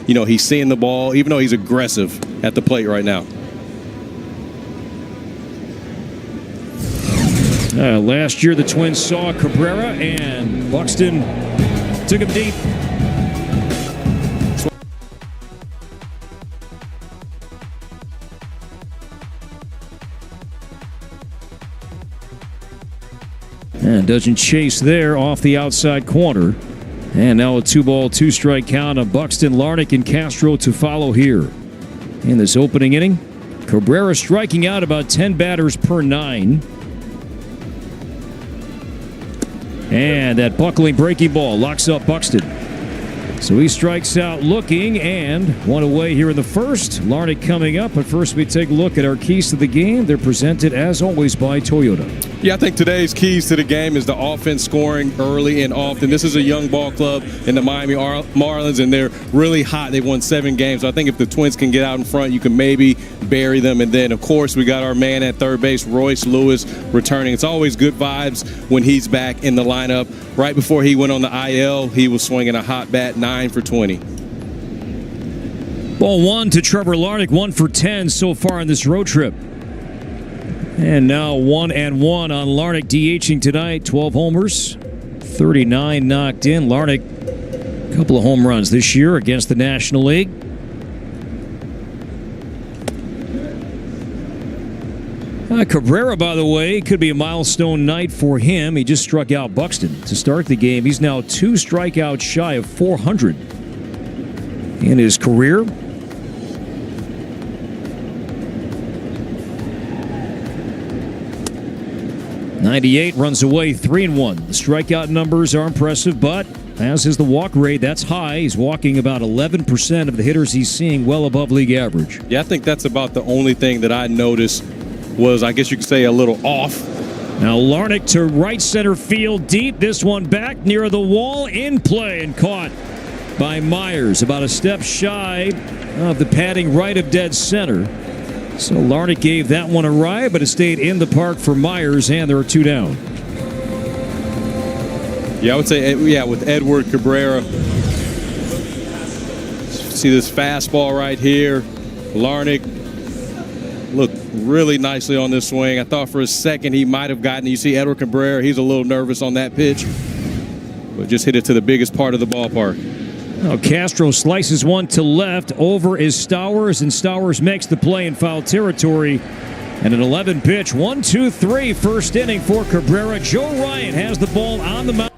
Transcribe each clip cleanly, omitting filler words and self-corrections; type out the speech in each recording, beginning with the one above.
he's seeing the ball, even though he's aggressive at the plate right now. Last year, the Twins saw Cabrera, and Buxton took him deep. And doesn't chase there off the outside corner. And now a 2-ball, 2-strike count of Buxton, Larnach, and Castro to follow here. In this opening inning, Cabrera striking out about 10 batters per 9. And that buckling breaking ball locks up Buxton. So he strikes out looking, and one away here in the first. Larnach coming up, but first we take a look at our keys to the game. They're presented, as always, by Toyota. Yeah, I think today's keys to the game is the offense scoring early and often. This is a young ball club in the Miami Marlins, and they're really hot. They've won 7 games. So I think if the Twins can get out in front, you can maybe bury them. And then, of course, we got our man at third base, Royce Lewis, returning. It's always good vibes when he's back in the lineup. Right before he went on the IL, he was swinging a hot bat, 9 for 20. Ball 1 to Trevor Larnach, 1 for 10 so far on this road trip. And now 1-1 on Larnach, DHing tonight. 12 homers, 39 knocked in. Larnach, a couple of home runs this year against the National League. Cabrera, by the way, could be a milestone night for him. He just struck out Buxton to start the game. He's now 2 strikeouts shy of 400 in his career. '98 runs away 3-1. The strikeout numbers are impressive, but as is the walk rate, that's high. He's walking about 11% of the hitters he's seeing, well above league average. Yeah, I think that's about the only thing that I noticed was, I guess you could say, a little off. Now Larnach to right center field deep. This one back near the wall, in play and caught by Myers. About a step shy of the padding right of dead center. So Larnach gave that one a ride, but it stayed in the park for Myers, and there are 2 down. Yeah, I would say, with Edward Cabrera. See this fastball right here. Larnach looked really nicely on this swing. I thought for a second he might have gotten it. You see Edward Cabrera, he's a little nervous on that pitch, but just hit it to the biggest part of the ballpark. Now Castro slices one to left. Over is Stowers, and Stowers makes the play in foul territory. And an 11 pitch, 1-2-3 first inning for Cabrera. Joe Ryan has the ball on the mound.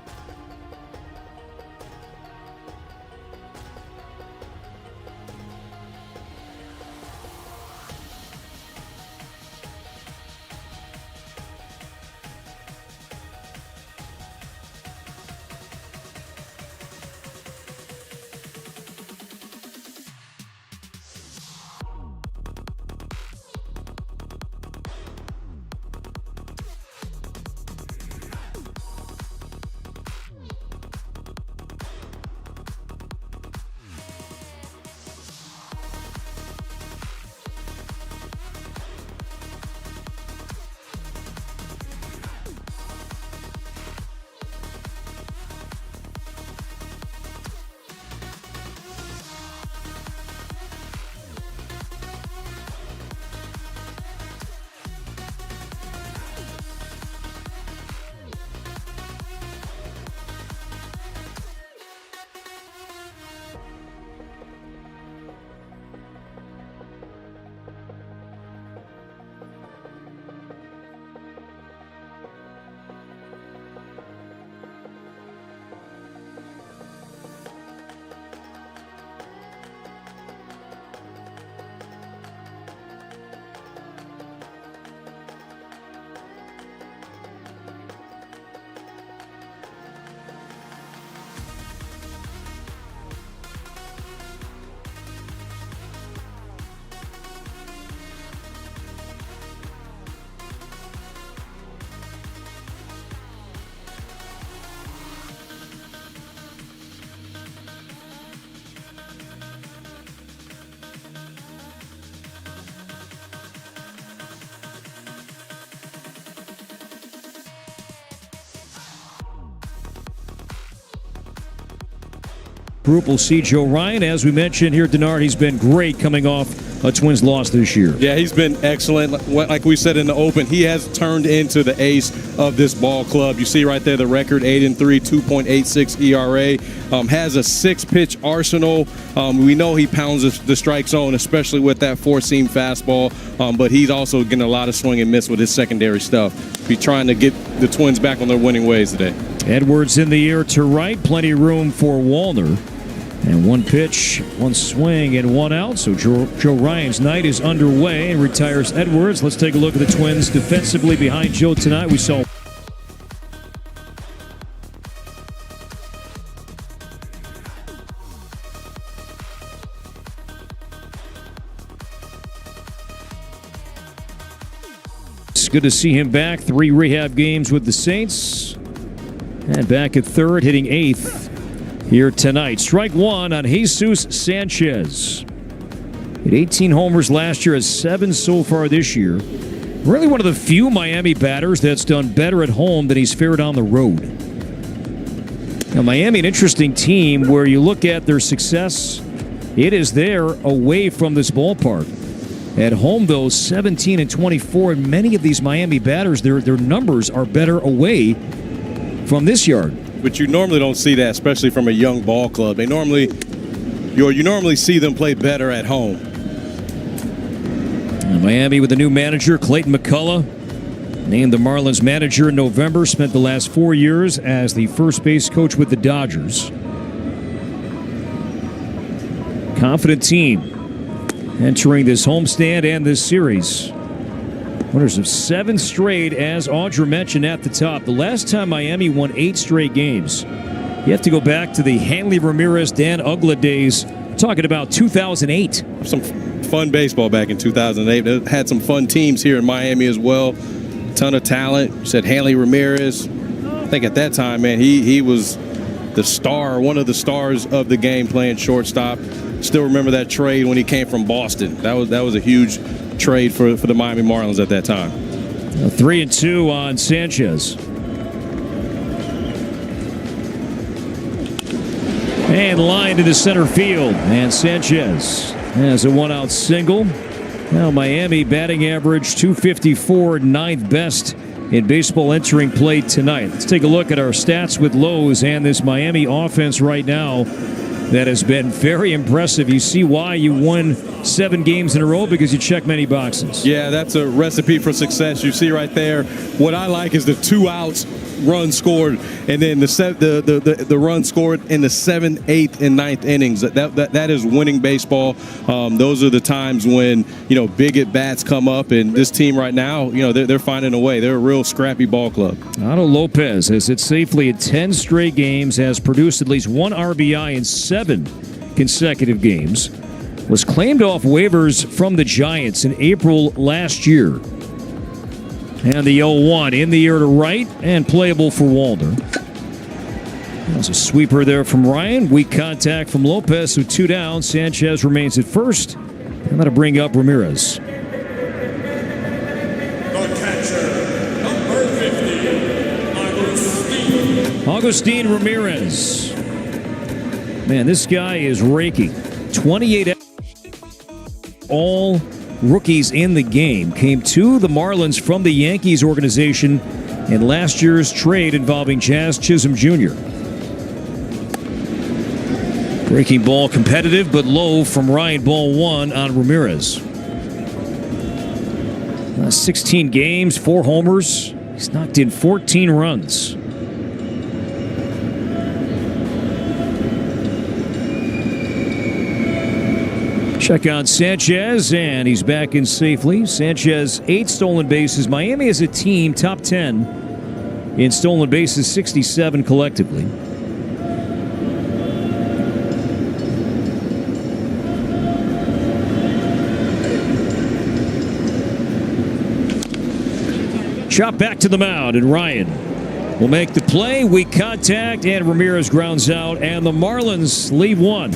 group will see Joe Ryan. As we mentioned here, Denard, he's been great coming off a Twins loss this year. Yeah, he's been excellent. Like we said in the open, he has turned into the ace of this ball club. You see right there the record, 8-3, 2.86 ERA. Has a 6-pitch arsenal. We know he pounds the strike zone, especially with that 4-seam fastball. But he's also getting a lot of swing and miss with his secondary stuff. He's trying to get the Twins back on their winning ways today. Edwards in the air to right. Plenty of room for Wallner. And 1 pitch, 1 swing, and 1 out. So Joe Ryan's night is underway and retires Edwards. Let's take a look at the Twins defensively behind Joe tonight. We saw it's good to see him back. 3 rehab games with the Saints. And back at third, hitting 8th. Here tonight. Strike 1 on Jesus Sanchez. Hit 18 homers last year, has 7 so far this year. Really one of the few Miami batters that's done better at home than he's fared on the road. Now, Miami, an interesting team where you look at their success, it is there away from this ballpark. At home, though, 17-24, and many of these Miami batters, their numbers are better away from this yard. But you normally don't see that, especially from a young ball club. You normally see them play better at home. And Miami with a new manager, Clayton McCullough, named the Marlins manager in November, spent the last 4 years as the first base coach with the Dodgers. Confident team entering this homestand and this series. Winners of 7 straight, as Audra mentioned at the top. The last time Miami won 8 straight games, you have to go back to the Hanley Ramirez, Dan Uggla days. Talking about 2008. Some fun baseball back in 2008. They had some fun teams here in Miami as well. Ton of talent. You said Hanley Ramirez. I think at that time, man, he was the star, one of the stars of the game, playing shortstop. Still remember that trade when he came from Boston. That was a huge trade for the Miami Marlins at that time. 3-2 on Sanchez. And lined into center field. And Sanchez has a 1-out single. Now Miami batting average .254, 9th best in baseball entering play tonight. Let's take a look at our stats with Lowe's and this Miami offense right now. That has been very impressive. You see why you won 7 games in a row, because you check many boxes. Yeah, that's a recipe for success. You see right there, what I like is the 2 outs, run scored, and then the run scored in the 7th, 8th, and 9th innings. That is winning baseball. Those are the times when big at bats come up, and this team right now, they're finding a way. They're a real scrappy ball club. Otto Lopez has hit safely in 10 straight games, has produced at least 1 RBI in 7 consecutive games. Was claimed off waivers from the Giants in April last year. And the 0-1 in the air to right and playable for Walder. There's a sweeper there from Ryan. Weak contact from Lopez, so 2 down. Sanchez remains at first. And that'll bring up Ramirez. The catcher, number 50, Agustin Ramirez. Man, this guy is raking. 28 all rookies in the game came to the Marlins from the Yankees organization in last year's trade involving Jazz Chisholm Jr. Breaking ball competitive but low from Ryan. Ball 1 on Ramirez. 16 games, 4 homers. He's knocked in 14 runs. Check on Sanchez, and he's back in safely. Sanchez, 8 stolen bases. Miami as a team, top 10 in stolen bases, 67 collectively. Chop back to the mound, and Ryan will make the play. Weak contact, and Ramirez grounds out, and the Marlins lead 1.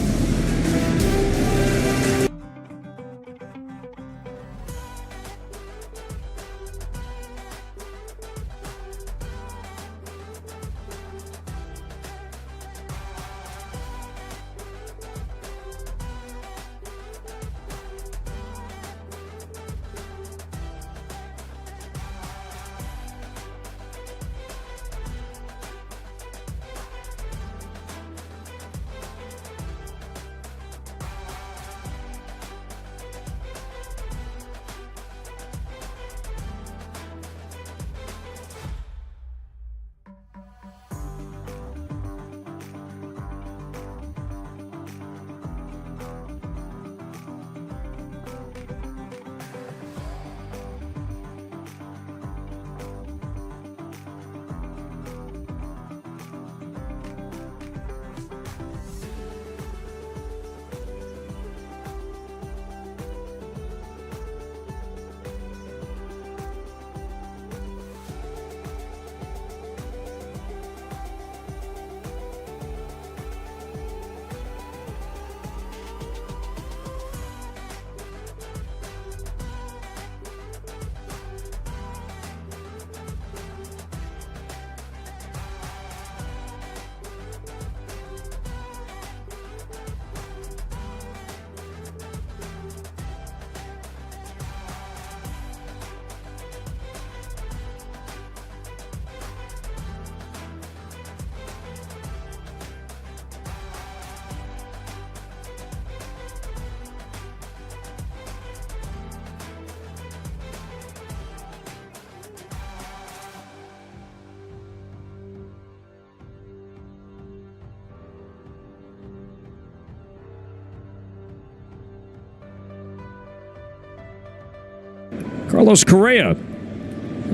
Carlos Correa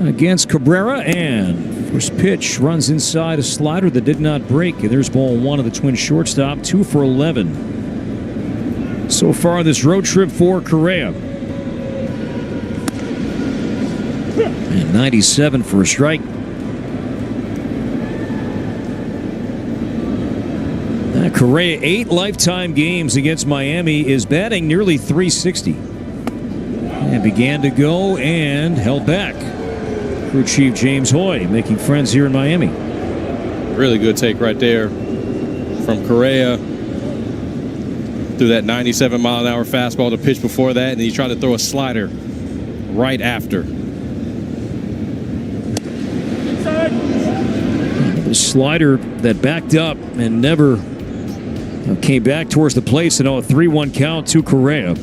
against Cabrera, and first pitch runs inside a slider that did not break. And there's ball one of the Twins shortstop, 2 for 11 so far this road trip for Correa. And 97 for a strike. Correa, 8 lifetime games against Miami, is batting nearly .360. And began to go and held back. Crew Chief James Hoy making friends here in Miami. Really good take right there from Correa. Threw that 97-mile-an-hour fastball to pitch before that, and he tried to throw a slider right after. The slider that backed up and never came back towards the plate, so now a 3-1 count to Correa.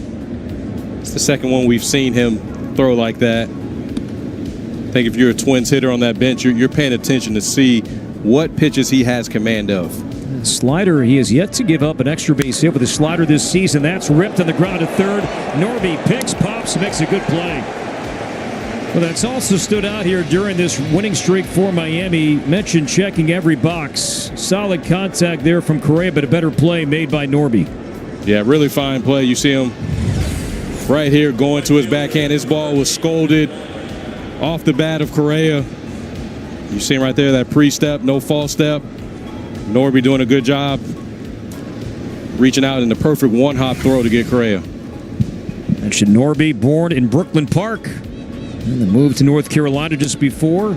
It's the second one we've seen him throw like that. I think if you're a Twins hitter on that bench, you're paying attention to see what pitches he has command of. Slider, he has yet to give up an extra base hit with a slider this season. That's ripped on the ground to third. Norby picks, pops, makes a good play. Well, that's also stood out here during this winning streak for Miami. Mentioned checking every box. Solid contact there from Correa, but a better play made by Norby. Yeah, really fine play. You see him right here going to his backhand. His ball was scolded off the bat of Correa. You see him right there, that pre-step, no false step. Norby doing a good job reaching out in the perfect one-hop throw to get Correa. Mentioned Norby, born in Brooklyn Park, and then moved to North Carolina just before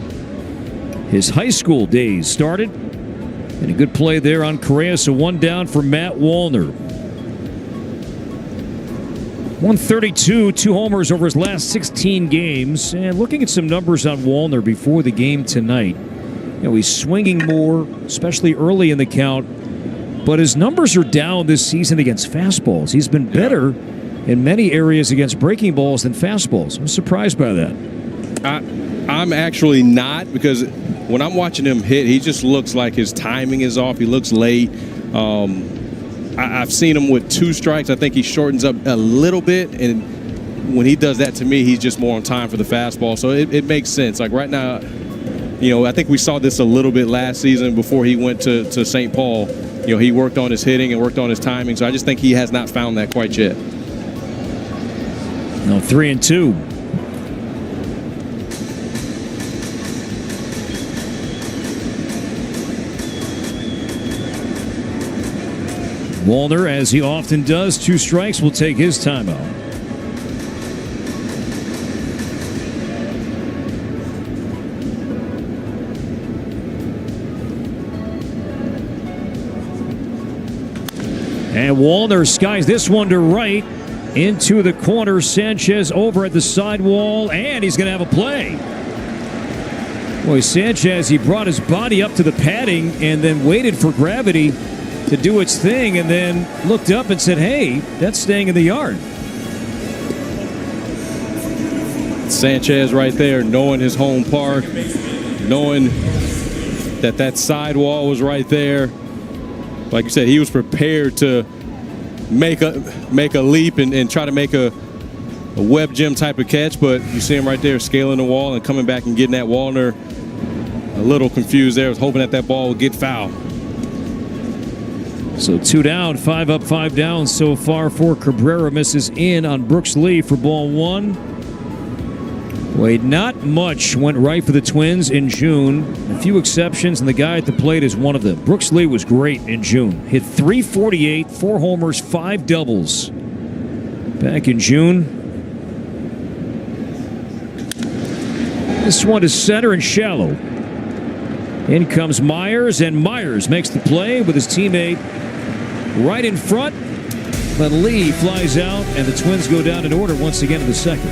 his high school days started. And a good play there on Correa, so one down for Matt Wallner. 132, 2 homers over his last 16 games. And looking at some numbers on Wallner before the game tonight. He's swinging more, especially early in the count. But his numbers are down this season against fastballs. He's been better in many areas against breaking balls than fastballs. I'm surprised by that. I'm actually not, because when I'm watching him hit, he just looks like his timing is off. He looks late. I've seen him with 2 strikes. I think he shortens up a little bit, and when he does that, to me, he's just more on time for the fastball. So it makes sense. Like right now, I think we saw this a little bit last season before he went to St. Paul. He worked on his hitting and worked on his timing. So I just think he has not found that quite yet. Now 3-2. Wallner, as he often does, 2 strikes, will take his timeout. And Wallner skies this one to right into the corner. Sanchez over at the sidewall, and he's going to have a play. Boy, Sanchez, he brought his body up to the padding and then waited for gravity to do its thing, and then looked up and said, hey, that's staying in the yard. Sanchez right there, knowing his home park, knowing that sidewall was right there. Like you said, he was prepared to make a leap and try to make a web gem type of catch, but you see him right there scaling the wall and coming back and getting that. Wallner a little confused there, was hoping that ball would get foul. So 2 down, 5 up, 5 down so far for Cabrera. Misses in on Brooks Lee for ball 1. Wait, not much went right for the Twins in June. A few exceptions, and the guy at the plate is one of them. Brooks Lee was great in June. Hit .348, 4 homers, 5 doubles back in June. This one is center and shallow. In comes Myers, and Myers makes the play with his teammate right in front. But Lee flies out, and the Twins go down in order once again in the second.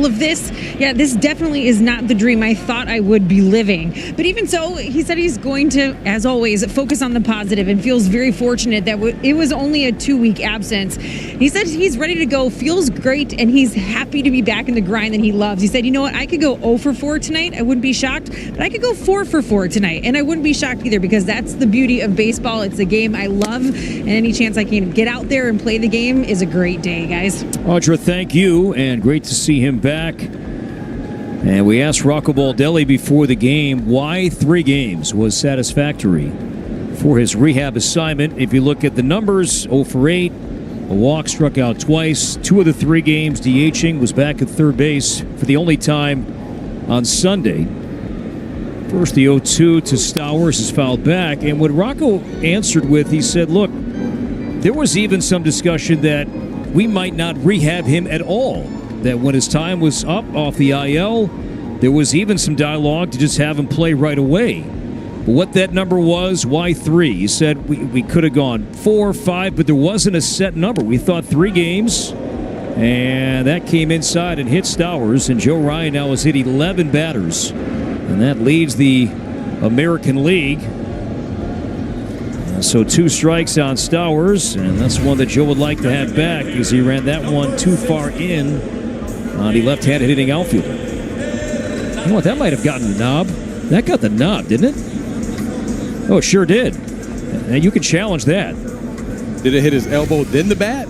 of this, yeah, this definitely is not the dream I thought I would be living. But even so, he said he's going to, as always, focus on the positive and feels very fortunate that it was only a 2-week absence. He said he's ready to go, feels great, and he's happy to be back in the grind that he loves. He said, you know what, I could go 0 for 4 tonight. I wouldn't be shocked, but I could go 4 for 4 tonight, and I wouldn't be shocked either, because that's the beauty of baseball. It's a game I love, and any chance I can get out there and play the game is a great day, guys. Audra, thank you, and great to see him back. And we asked Rocco Baldelli before the game why 3 games was satisfactory for his rehab assignment. If you look at the numbers, 0 for 8, a walk, struck out twice, 2 of the 3 games DHing, was back at third base for the only time on Sunday. First, the 0-2 to Stowers is fouled back, and what Rocco answered with, he said, look, there was even some discussion that we might not rehab him at all. That when his time was up off the IL, there was even some dialogue to just have him play right away. But what that number was, why 3? He said we could have gone 4, 5, but there wasn't a set number. We thought 3 games, and that came inside and hit Stowers. And Joe Ryan now has hit 11 batters, and that leads the American League. So 2 strikes on Stowers, and that's one that Joe would like to have back because he ran that one too far in on the left-handed hitting outfielder. You know what? That might have gotten the knob. That got the knob, didn't it? Oh, it sure did. Now you can challenge that. Did it hit his elbow, then the bat?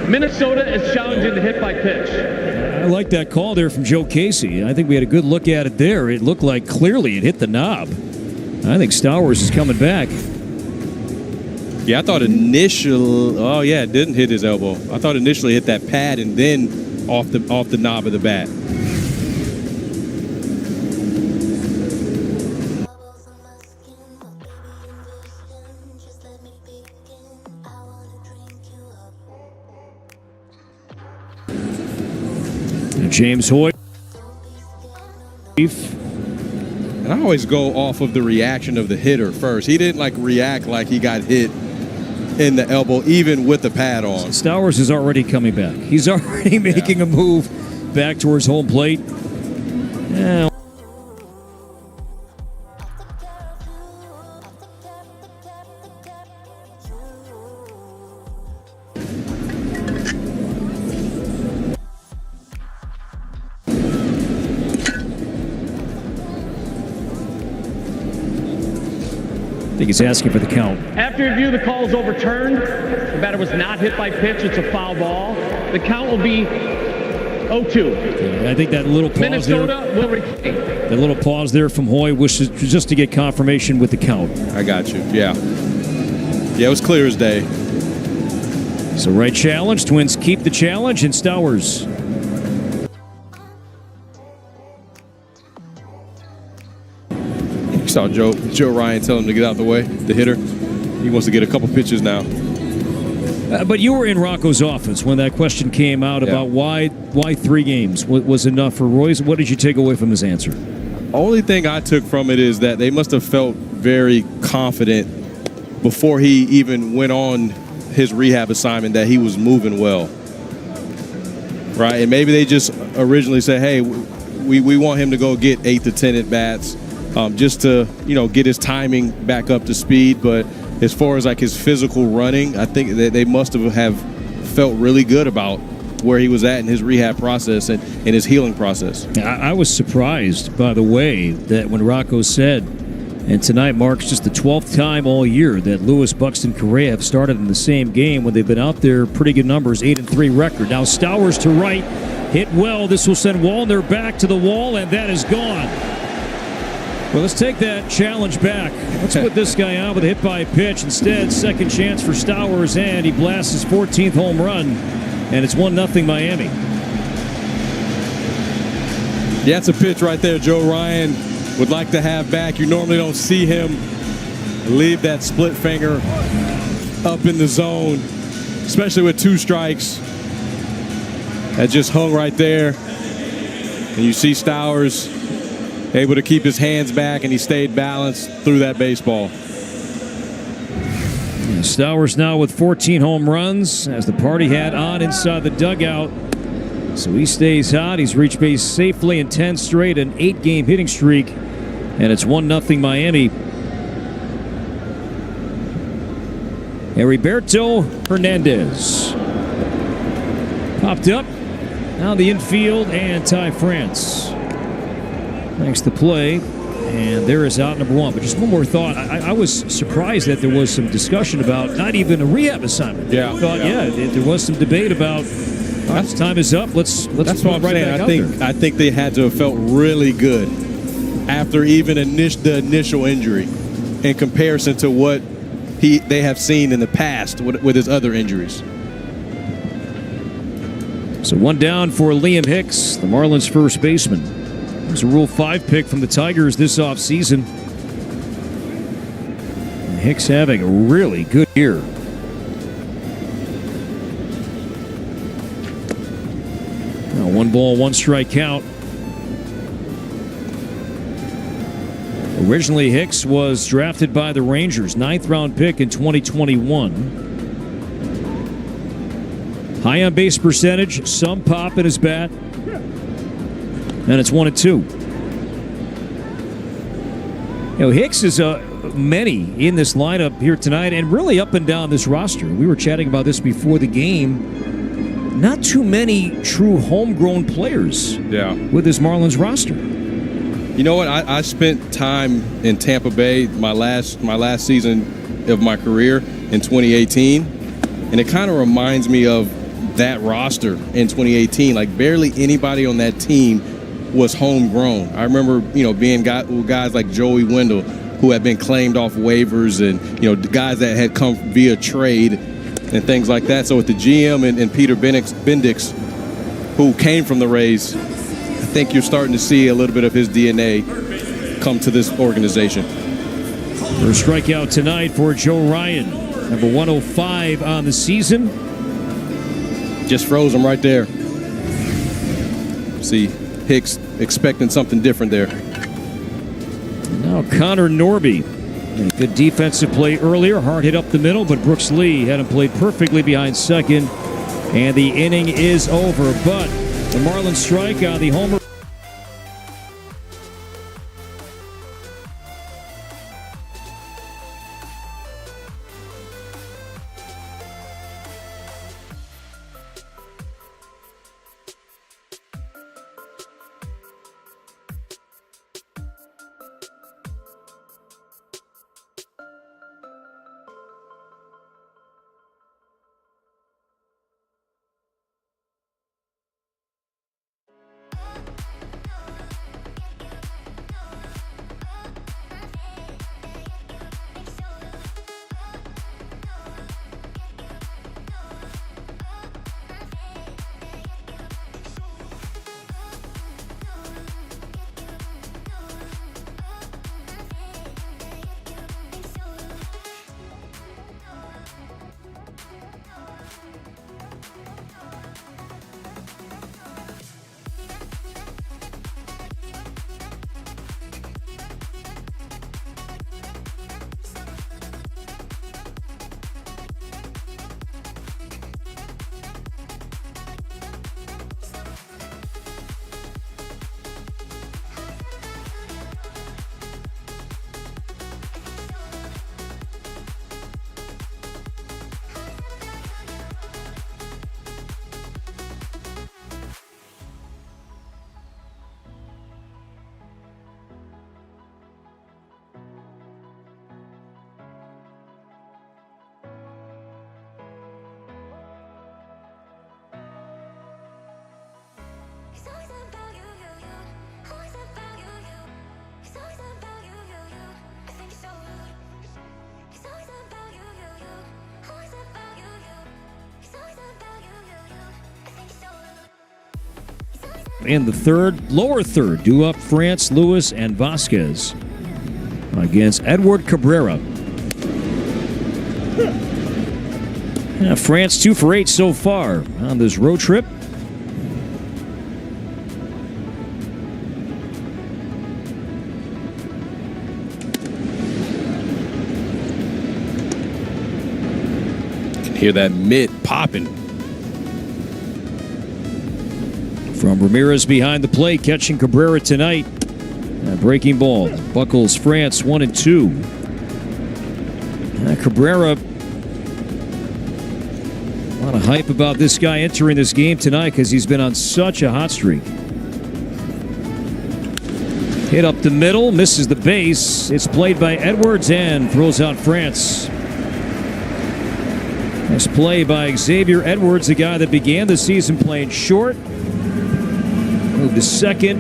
Minnesota is challenging the hit by pitch. I like that call there from Joe Casey. I think we had a good look at it there. It looked like clearly it hit the knob. I think Stowers is coming back. Yeah, I thought initially. Oh yeah, it didn't hit his elbow. I thought initially it hit that pad and then off the knob of the bat. James Hoyt. And I always go off of the reaction of the hitter first. He didn't react like he got hit in the elbow, even with the pad on. Stowers is already coming back. He's already making a move back towards home plate. Yeah. I think he's asking for the count. After review, the call is overturned. The batter was not hit by pitch. It's a foul ball. The count will be 0-2. I think that little pause Minnesota will retain. That little pause there from Hoy was just to get confirmation with the count. I got you. Yeah. Yeah, it was clear as day. So right challenge. Twins keep the challenge, and Stowers. You saw Joe Ryan tell him to get out the way, the hitter. He wants to get a couple pitches now. But you were in Rocco's office when that question came out about why 3 games was enough for Royce. What did you take away from his answer? Only thing I took from it is that they must have felt very confident before he even went on his rehab assignment that he was moving well. Right? And maybe they just originally said, hey, we want him to go get 8 to 10 at bats. Just to, get his timing back up to speed. But as far as his physical running, I think that they must have felt really good about where he was at in his rehab process and in his healing process. I was surprised, by the way, that when Rocco said, and tonight marks just the 12th time all year that Lewis, Buxton, Correa have started in the same game when they've been out there, pretty good numbers, 8-3 record. Now Stowers to right, hit well. This will send Wallner back to the wall, and that is gone. Well, let's take that challenge back. Let's put this guy out with a hit by pitch. Instead, second chance for Stowers, and he blasts his 14th home run, and it's 1-0 Miami. Yeah, it's a pitch right there Joe Ryan would like to have back. You normally don't see him leave that split finger up in the zone, especially with 2 strikes. That just hung right there. And you see Stowers able to keep his hands back, and he stayed balanced through that baseball. Stowers now with 14 home runs as the party hat on inside the dugout. So he stays hot. He's reached base safely in 10 straight, an 8-game hitting streak. And it's 1-0 Miami. Heriberto Hernandez popped up. Now the infield, and Ty France makes the play. And there is out number 1. But just one more thought. I was surprised that there was some discussion about not even a rehab assignment. Yeah. I thought, there was some debate about His time is up. Let's That's what I'm right saying. I think they had to have felt really good after even the initial injury in comparison to what they have seen in the past with his other injuries. So one down for Liam Hicks, the Marlins first baseman. There's a Rule 5 pick from the Tigers this offseason. Hicks having a really good year. Now 1 ball, 1 strike count. Originally, Hicks was drafted by the Rangers, 9th round pick in 2021. High on base percentage, some pop in his bat, and it's 1-2. You know, Hicks is many in this lineup here tonight, and really up and down this roster. We were chatting about this before the game. Not too many true homegrown players with this Marlins roster. You know what? I spent time in Tampa Bay my last season of my career in 2018, and it kind of reminds me of that roster in 2018. Like barely anybody on that team was homegrown. I remember, being guys like Joey Wendell who had been claimed off waivers, and guys that had come via trade and things like that. So with the GM and Peter Bendix, who came from the Rays, I think you're starting to see a little bit of his DNA come to this organization. First strikeout tonight for Joe Ryan, number 105 on the season. Just froze him right there. See Hicks expecting something different there. Now Connor Norby. Good defensive play earlier. Hard hit up the middle, but Brooks Lee had him played perfectly behind second. And the inning is over. But the Marlins strike on the homer. In the third, lower third, due up France, Lewis, and Vasquez against Edward Cabrera. France 2 for 8 so far on this road trip. You can hear that mitt popping. From Ramirez behind the plate, catching Cabrera tonight. Breaking ball. Buckles France 1-2. Cabrera. A lot of hype about this guy entering this game tonight because he's been on such a hot streak. Hit up the middle, misses the base. It's played by Edwards and throws out France. Nice play by Xavier Edwards, the guy that began the season playing short. Moved to second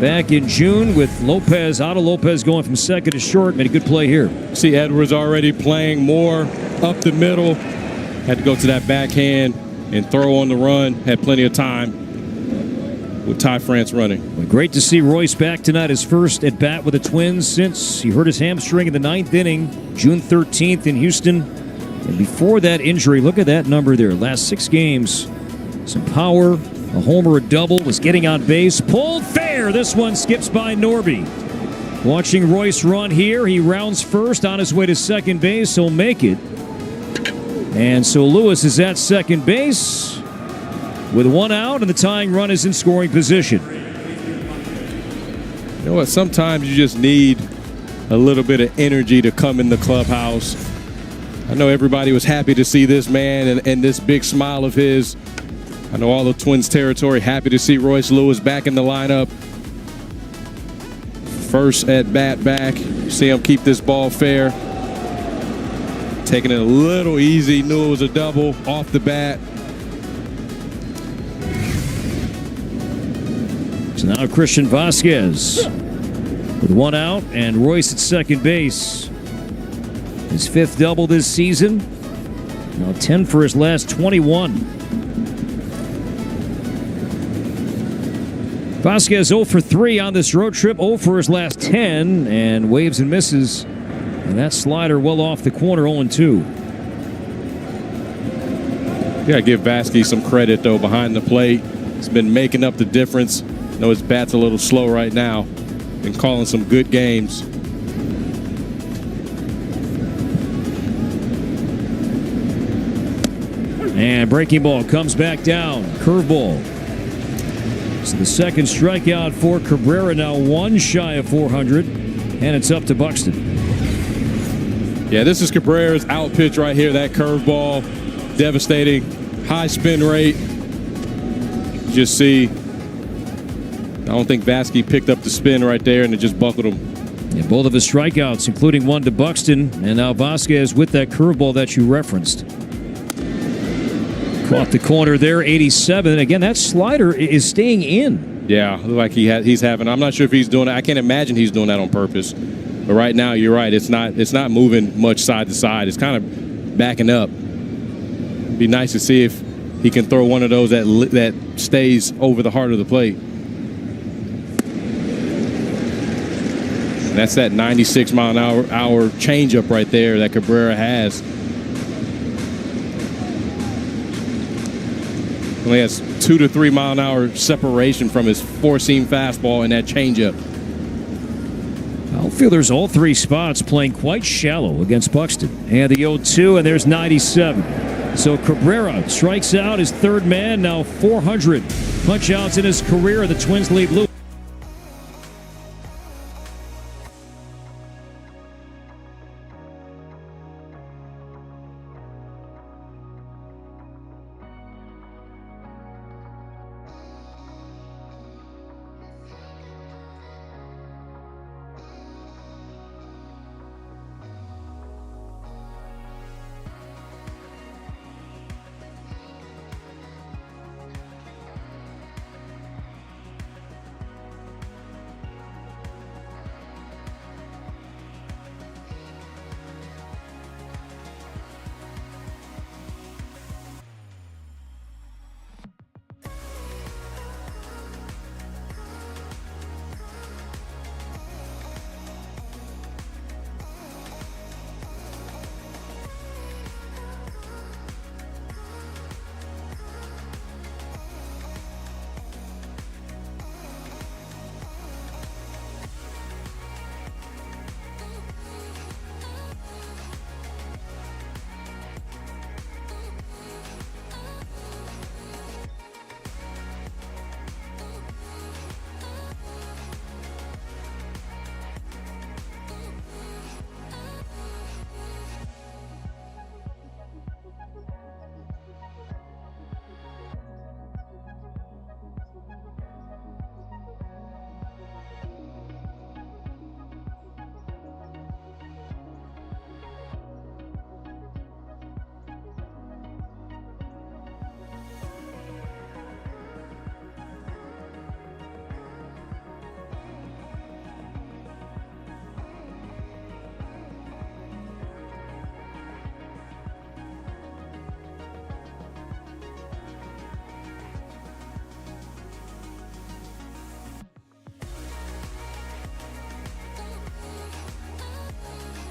back in June with Lopez. Otto Lopez going from second to short. Made a good play here. See Edwards already playing more up the middle. Had to go to that backhand and throw on the run. Had plenty of time with Ty France running. Well, great to see Royce back tonight. His first at bat with the Twins since he hurt his hamstring in the 9th inning, June 13th in Houston. And before that injury, look at that number there. Last 6 games, some power, a homer, a double, was getting on base. Pulled fair. This one skips by Norby. Watching Royce run here. He rounds first on his way to second base. He'll make it. And so Lewis is at second base with 1 out, and the tying run is in scoring position. You know what? Sometimes you just need a little bit of energy to come in the clubhouse. I know everybody was happy to see this man and this big smile of his. I know all the Twins territory happy to see Royce Lewis back in the lineup. First at bat back. See him keep this ball fair. Taking it a little easy. Knew it was a double off the bat. So now Christian Vasquez with 1 out and Royce at second base. His 5th double this season. Now 10 for his last 21. Vasquez 0 for 3 on this road trip. 0 for his last 10 and waves and misses. And that slider well off the corner, 0-2. Gotta give Vasquez some credit though behind the plate. He's been making up the difference. I know his bat's a little slow right now. Been calling some good games. And breaking ball comes back down. Curveball. So the second strikeout for Cabrera, now 1 shy of 400. And it's up to Buxton. Yeah, this is Cabrera's out pitch right here. That curveball, devastating, high spin rate. Just see, I don't think Vasquez picked up the spin right there, and it just buckled him. Yeah, both of his strikeouts, including 1 to Buxton, and now Vasquez with that curveball that you referenced. Caught the corner there, 87. Again, that slider is staying in. Yeah, look like he's having. I'm not sure if he's doing it. I can't imagine he's doing that on purpose. But right now, you're right. It's not moving much side to side. It's kind of backing up. It'd be nice to see if he can throw one of those that stays over the heart of the plate. And that's that 96-mile-an-hour changeup right there that Cabrera has. Only has 2 to 3 mile an hour separation from his 4-seam fastball and that changeup. Outfielders all 3 spots playing quite shallow against Buxton. And the 0-2, and there's 97. So Cabrera strikes out his 3rd man, now 400 punch outs in his career. The Twins lead Lewis.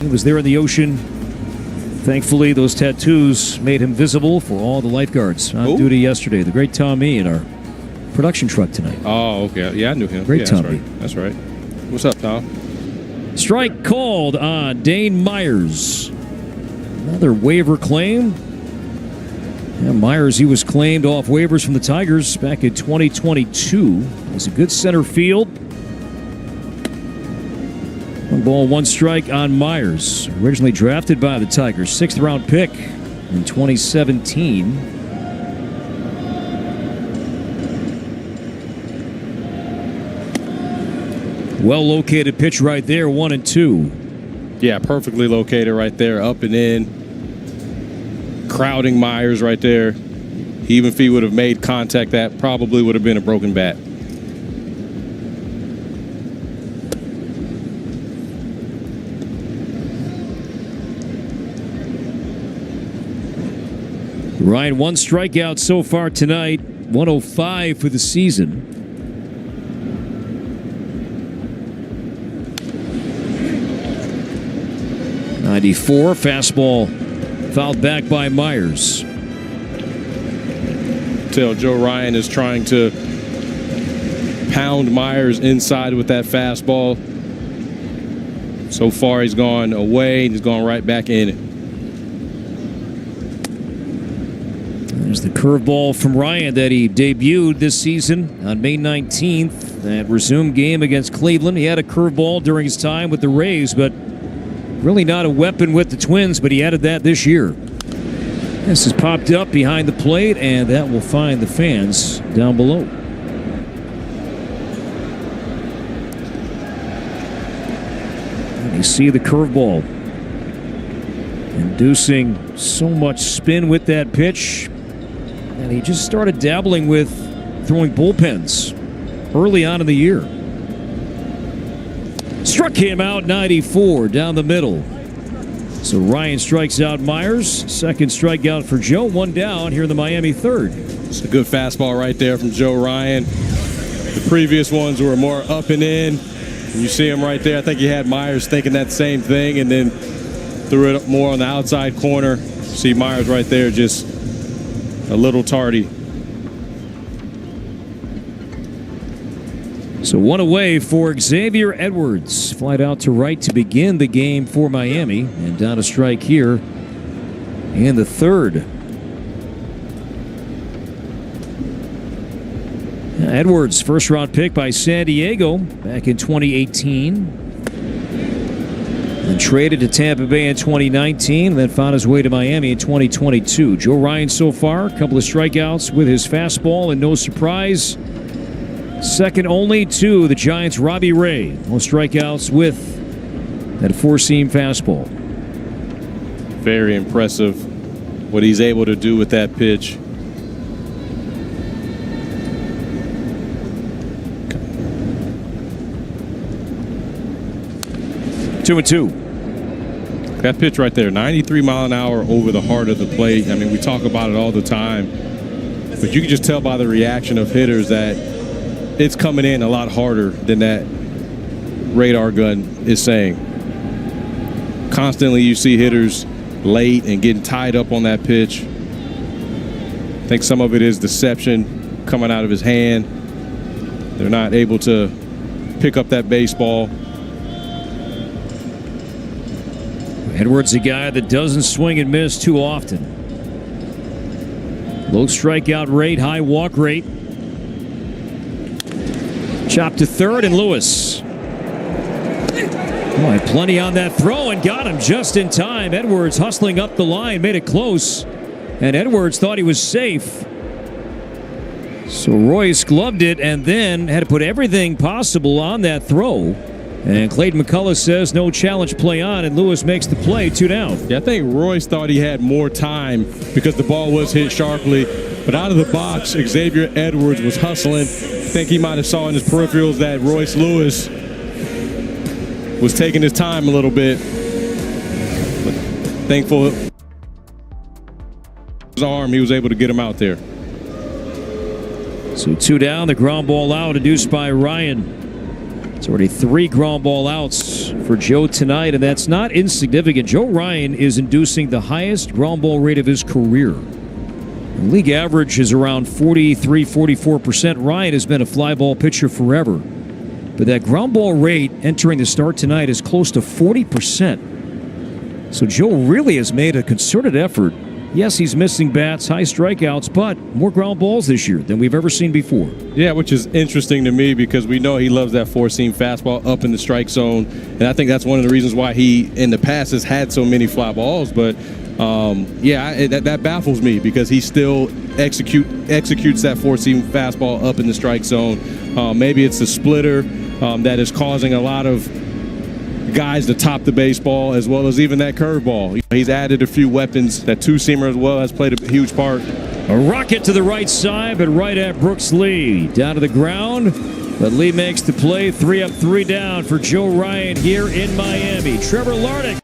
He was there in the ocean. Thankfully, those tattoos made him visible for all the lifeguards on duty yesterday. The great Tommy in our production truck tonight. Oh, okay. Yeah, I knew him. Great Tommy. That's right. What's up, Tom? Strike called on Dane Myers. Another waiver claim. Yeah, Myers, he was claimed off waivers from the Tigers back in 2022. He's a good center field. 1 ball, 1 strike on Myers. Originally drafted by the Tigers. 6th round pick in 2017. Well located pitch right there, 1-2. Yeah, perfectly located right there, up and in. Crowding Myers right there. Even if he would have made contact, that probably would have been a broken bat. Ryan, 1 strikeout so far tonight, 105 for the season. .94 fastball fouled back by Myers. Tell Joe Ryan is trying to pound Myers inside with that fastball. So far, he's gone away and he's gone right back in it. There's the curveball from Ryan that he debuted this season on May 19th. That resumed game against Cleveland. He had a curveball during his time with the Rays, but really not a weapon with the Twins, but he added that this year. This has popped up behind the plate, and that will find the fans down below. And you see the curveball inducing so much spin with that pitch. And he just started dabbling with throwing bullpens early on in the year. Struck him out, 94 down the middle. So Ryan strikes out Myers. 2nd strikeout for Joe. 1 down here in the Miami 3rd. It's a good fastball right there from Joe Ryan. The previous ones were more up and in. And you see him right there. I think he had Myers thinking that same thing and then threw it more on the outside corner. See Myers right there, just a little tardy. So 1 away for Xavier Edwards. Flight out to right to begin the game for Miami. And down a strike here in the 3rd. Edwards, 1st round pick by San Diego back in 2018. And traded to Tampa Bay in 2019, then found his way to Miami in 2022. Joe Ryan so far, a couple of strikeouts with his fastball, and no surprise, second only to the Giants' Robbie Ray. No strikeouts with that 4-seam fastball. Very impressive what he's able to do with that pitch. Two and two. That pitch right there, 93 mile an hour over the heart of the plate. I mean, we talk about it all the time, but you can just tell by the reaction of hitters that it's coming in a lot harder than that radar gun is saying. Constantly you see hitters late and getting tied up on that pitch. I think some of it is deception coming out of his hand. They're not able to pick up that baseball. Edwards, a guy that doesn't swing and miss too often. Low strikeout rate, high walk rate. Chop to 3rd, and Lewis. Boy, plenty on that throw and got him just in time. Edwards hustling up the line, made it close. And Edwards thought he was safe. So Royce gloved it and then had to put everything possible on that throw. And Clayton McCullough says no challenge play on, and Lewis makes the play, 2 down. Yeah, I think Royce thought he had more time because the ball was hit sharply. But out of the box, Xavier Edwards was hustling. I think he might have saw in his peripherals that Royce Lewis was taking his time a little bit. But thankful his arm, he was able to get him out there. So 2 down, the ground ball out, induced by Ryan. It's already 3 ground ball outs for Joe tonight, and that's not insignificant. Joe Ryan is inducing the highest ground ball rate of his career. The league average is around 43-44%. Ryan has been a fly ball pitcher forever. But that ground ball rate entering the start tonight is close to 40%. So Joe really has made a concerted effort. Yes, he's missing bats, high strikeouts, but more ground balls this year than we've ever seen before. Yeah, which is interesting to me because we know he loves that four-seam fastball up in the strike zone. And I think that's one of the reasons why he, in the past, has had so many fly balls. But, that baffles me because he still executes that four-seam fastball up in the strike zone. Maybe it's the splitter that is causing a lot of guys to top the baseball, as well as even that curveball. He's added a few weapons. That two-seamer as well has played a huge part. A rocket to the right side, but right at Brooks Lee. Down to the ground, but Lee makes the play. 3 up, 3 down for Joe Ryan here in Miami. Trevor Larnach.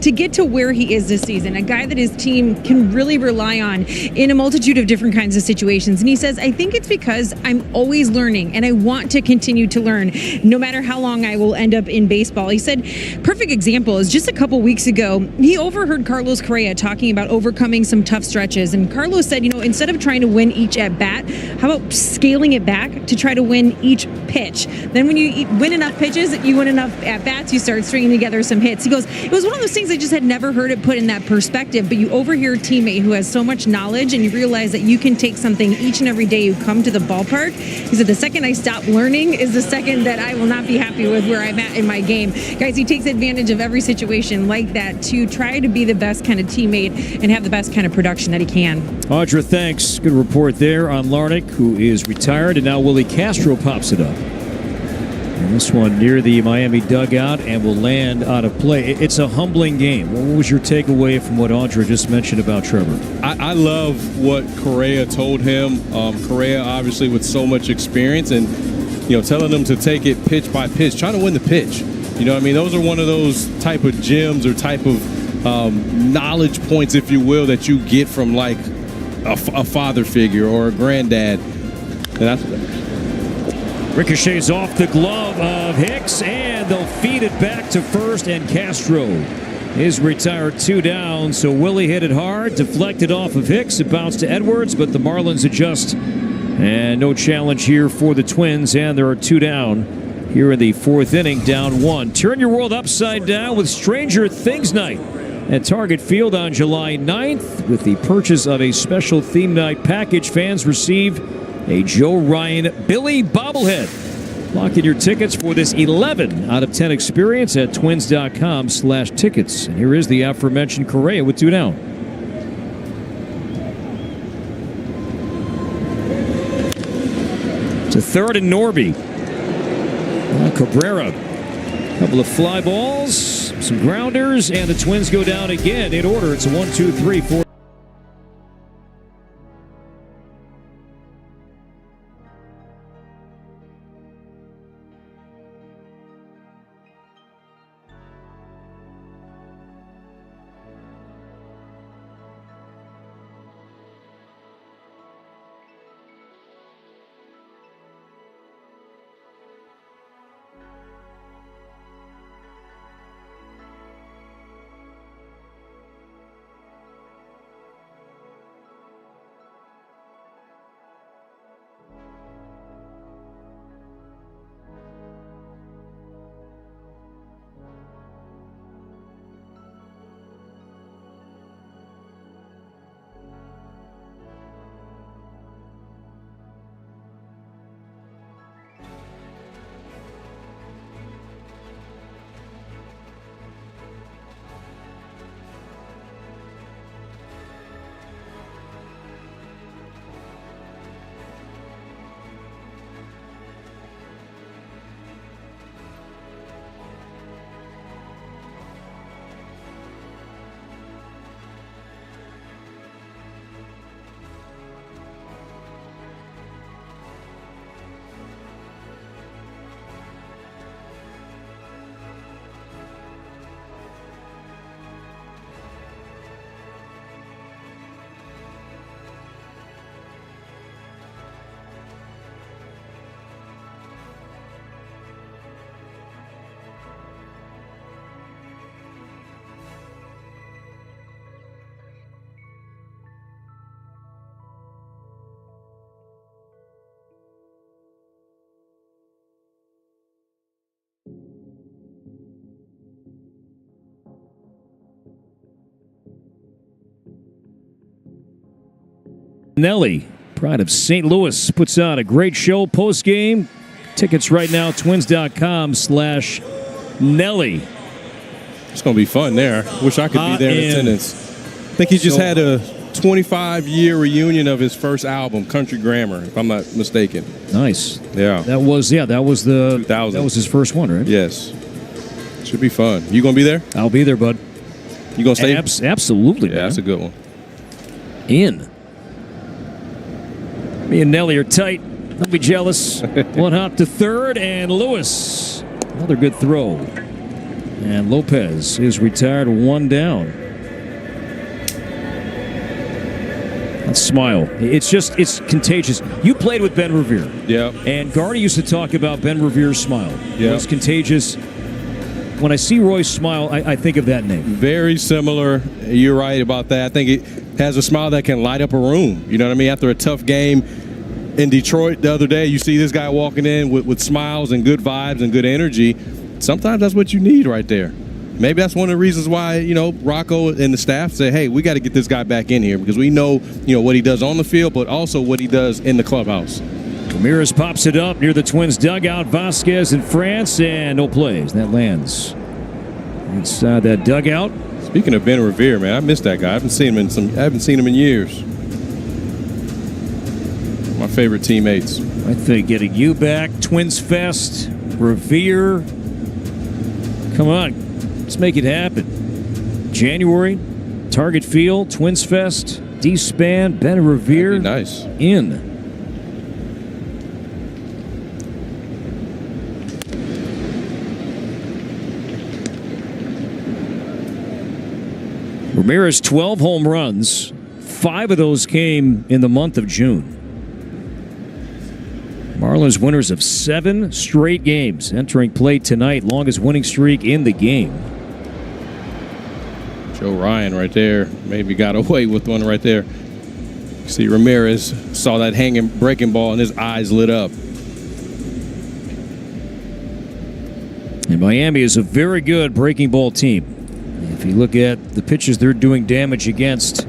To get to where he is this season, a guy that his team can really rely on in a multitude of different kinds of situations. And he says, I think it's because I'm always learning and I want to continue to learn no matter how long I will end up in baseball. He said, perfect example is just a couple weeks ago, he overheard Carlos Correa talking about overcoming some tough stretches. And Carlos said, instead of trying to win each at bat, how about scaling it back to try to win each pitch? Then when you win enough pitches, you win enough at bats, you start stringing together some hits. He goes, it was one of those things I just had never heard it put in that perspective, but you overhear a teammate who has so much knowledge and you realize that you can take something each and every day you come to the ballpark. He said, the second I stop learning is the second that I will not be happy with where I'm at in my game. Guys, he takes advantage of every situation like that to try to be the best kind of teammate and have the best kind of production that he can. Audra, thanks. Good report there on Larnach, who is retired, and now Willie Castro pops it up. And this one near the Miami dugout and will land out of play. It's a humbling game. What was your takeaway from what Audra just mentioned about Trevor? I love what Correa told him. Correa, obviously, with so much experience and, telling him to take it pitch by pitch, trying to win the pitch. Those are one of those type of gems or type of knowledge points, if you will, that you get from like a father figure or a granddad. And that's Ricochets off the glove of Hicks, and they'll feed it back to first, and Castro is retired 2 down. So Willie hit it hard, deflected off of Hicks. It bounced to Edwards, but the Marlins adjust. And no challenge here for the Twins, and there are 2 down here in the 4th inning, down 1. Turn your world upside down with Stranger Things Night at Target Field on July 9th. With the purchase of a special theme night package, fans receive a Joe Ryan Billy bobblehead. Lock in your tickets for this 11 out of 10 experience at twins.com/tickets. And here is the aforementioned Correa with 2 down. To third and Norby. Cabrera. A couple of fly balls, some grounders, and the Twins go down again in order. It's a 1, 2, 3, 4. Nelly, pride of St. Louis, puts on a great show post-game. Tickets right now, twins.com/Nelly. It's going to be fun there. Wish I could be there in attendance. I think he just had a 25-year reunion of his first album, Country Grammar, if I'm not mistaken. Nice. Yeah. That was 2000. That was his first one, right? Yes. Should be fun. You going to be there? I'll be there, bud. You going to stay? Absolutely, Yeah, man. that's a good one. Me and Nelly are tight. Don't be jealous. One hop to third, and Lewis. Another good throw. And Lopez is retired, 1 down. That smile. It's contagious. You played with Ben Revere. Yeah. And Gardy used to talk about Ben Revere's smile. Yeah. It's contagious. When I see Roy's smile, I think of that name. Very similar. You're right about that. I think it has a smile that can light up a room. You know what I mean? After a tough game in Detroit the other day, you see this guy walking in with smiles and good vibes and good energy. Sometimes that's what you need right there. Maybe that's one of the reasons why, Rocco and the staff say, hey, we got to get this guy back in here because we know, what he does on the field, but also what he does in the clubhouse. Ramirez pops it up near the Twins dugout. Vasquez in France, and no plays. That lands inside that dugout. Speaking of Ben Revere, man, I miss that guy. I haven't seen him in years. My favorite teammates. I think getting you back, Twins Fest, Revere. Come on, let's make it happen. January, Target Field, Twins Fest, D-Span, Ben Revere. Nice. In. Ramirez, 12 home runs. 5 of those came in the month of June. Marlins winners of 7 straight games. Entering play tonight, longest winning streak in the game. Joe Ryan right there. Maybe got away with one right there. See, Ramirez saw that hanging breaking ball and his eyes lit up. And Miami is a very good breaking ball team. If you look at the pitches they're doing damage against,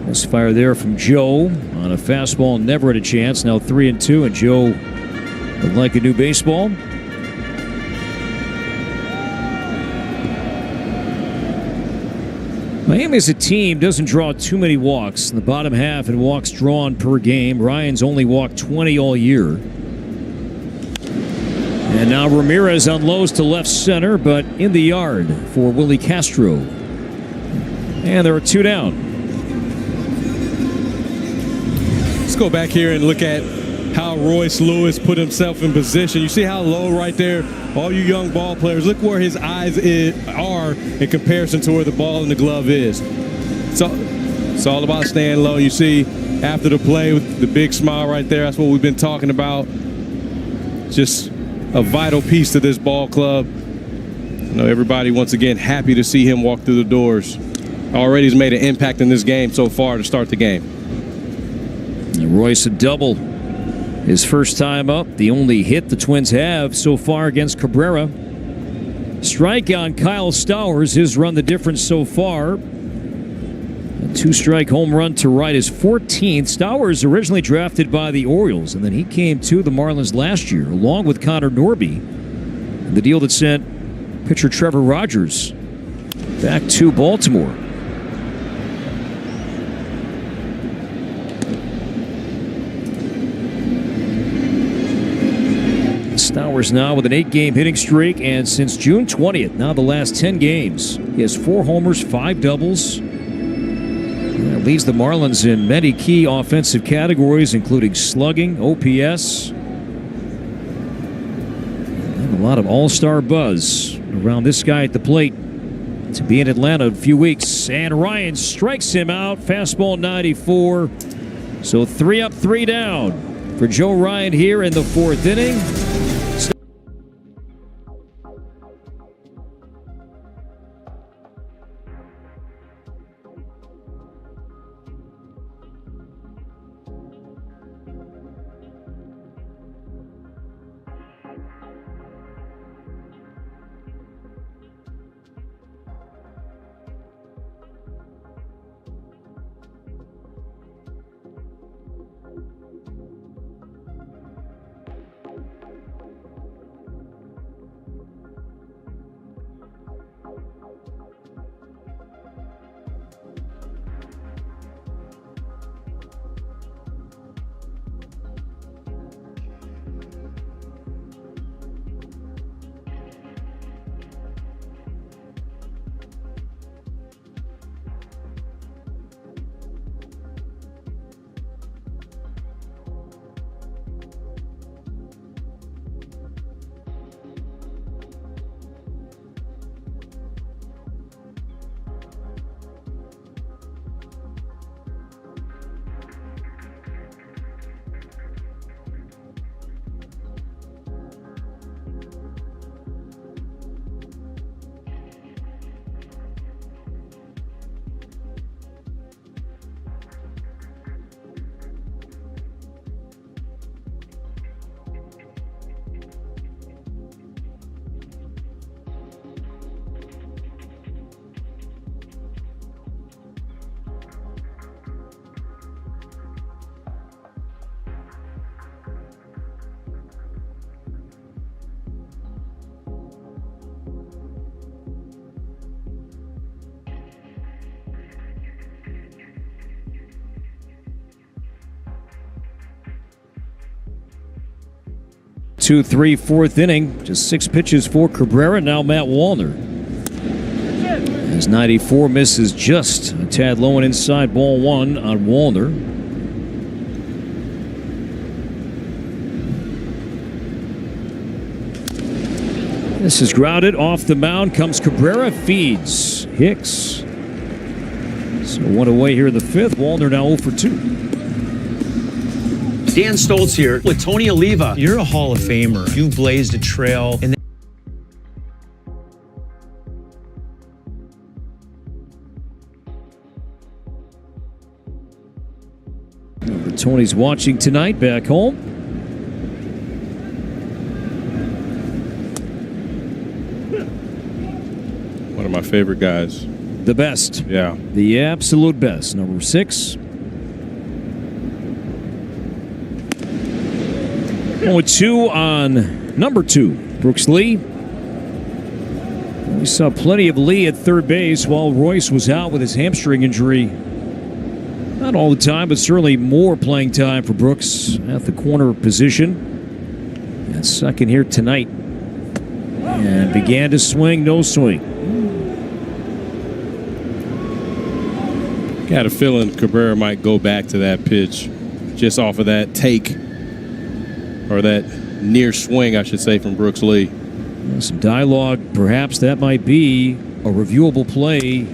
misfire there from Joe on a fastball, never had a chance. Now 3-2, and Joe But like a new baseball. Miami as a team doesn't draw too many walks. In the bottom half in walks drawn per game. Ryan's only walked 20 all year. And now Ramirez unloads to left center, but in the yard for Willie Castro. And there are 2 down. Let's go back here and look at how Royce Lewis put himself in position. You see how low right there? All you young ball players, look where his eyes are in comparison to where the ball in the glove is. So it's all about staying low. You see after the play with the big smile right there, that's what we've been talking about. Just a vital piece to this ball club. You know, everybody once again happy to see him walk through the doors. Already has made an impact in this game so far to start the game. And Royce a double. His first time up, the only hit the Twins have so far against Cabrera. Strike on Kyle Stowers, his run the difference so far. A 2-strike home run to right his 14th. Stowers originally drafted by the Orioles, and then he came to the Marlins last year, along with Connor Norby. The deal that sent pitcher Trevor Rogers back to Baltimore. Stowers now with an 8-game hitting streak, and since June 20th, now the last 10 games, he has 4 homers, 5 doubles. That leads the Marlins in many key offensive categories, including slugging, OPS, and a lot of all-star buzz around this guy at the plate to be in Atlanta in a few weeks. And Ryan strikes him out, fastball 94. So 3 up, 3 down for Joe Ryan here in the 4th inning. 2-3, 4th inning. Just 6 pitches for Cabrera. Now Matt Wallner. As 94 misses just a tad low and inside, ball 1 on Wallner. This is grounded off the mound. Comes Cabrera, feeds Hicks. So 1 away here in the 5th. Wallner now 0 for 2. Dan Stoltz here with Tony Oliva. You're a Hall of Famer. You blazed a trail. And Tony's watching tonight back home. One of my favorite guys. The best. Yeah. The absolute best. Number 6. 0-2 on number 2, Brooks Lee. We saw plenty of Lee at third base while Royce was out with his hamstring injury. Not all the time, but certainly more playing time for Brooks at the corner position. And second here tonight. And began to swing, no swing. Got a feeling Cabrera might go back to that pitch just off of that take, or that near swing, I should say, from Brooks Lee. Some dialogue, perhaps that might be a reviewable play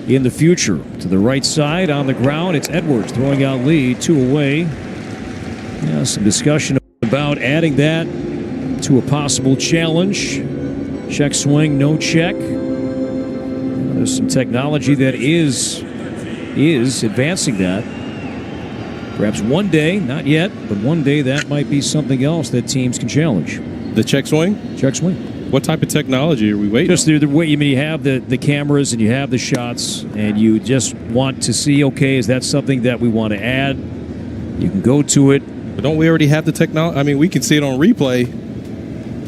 in the future. To the right side on the ground, it's Edwards throwing out Lee, 2 away. Yeah, some discussion about adding that to a possible challenge. Check swing, no check. There's some technology that is advancing that. Perhaps one day, not yet, but one day that might be something else that teams can challenge. The check swing? Check swing. What type of technology are we waiting Just the way you have the cameras and you have the shots, and you just want to see, okay, is that something that we want to add? You can go to it. But don't we already have the technology? I mean, we can see it on replay.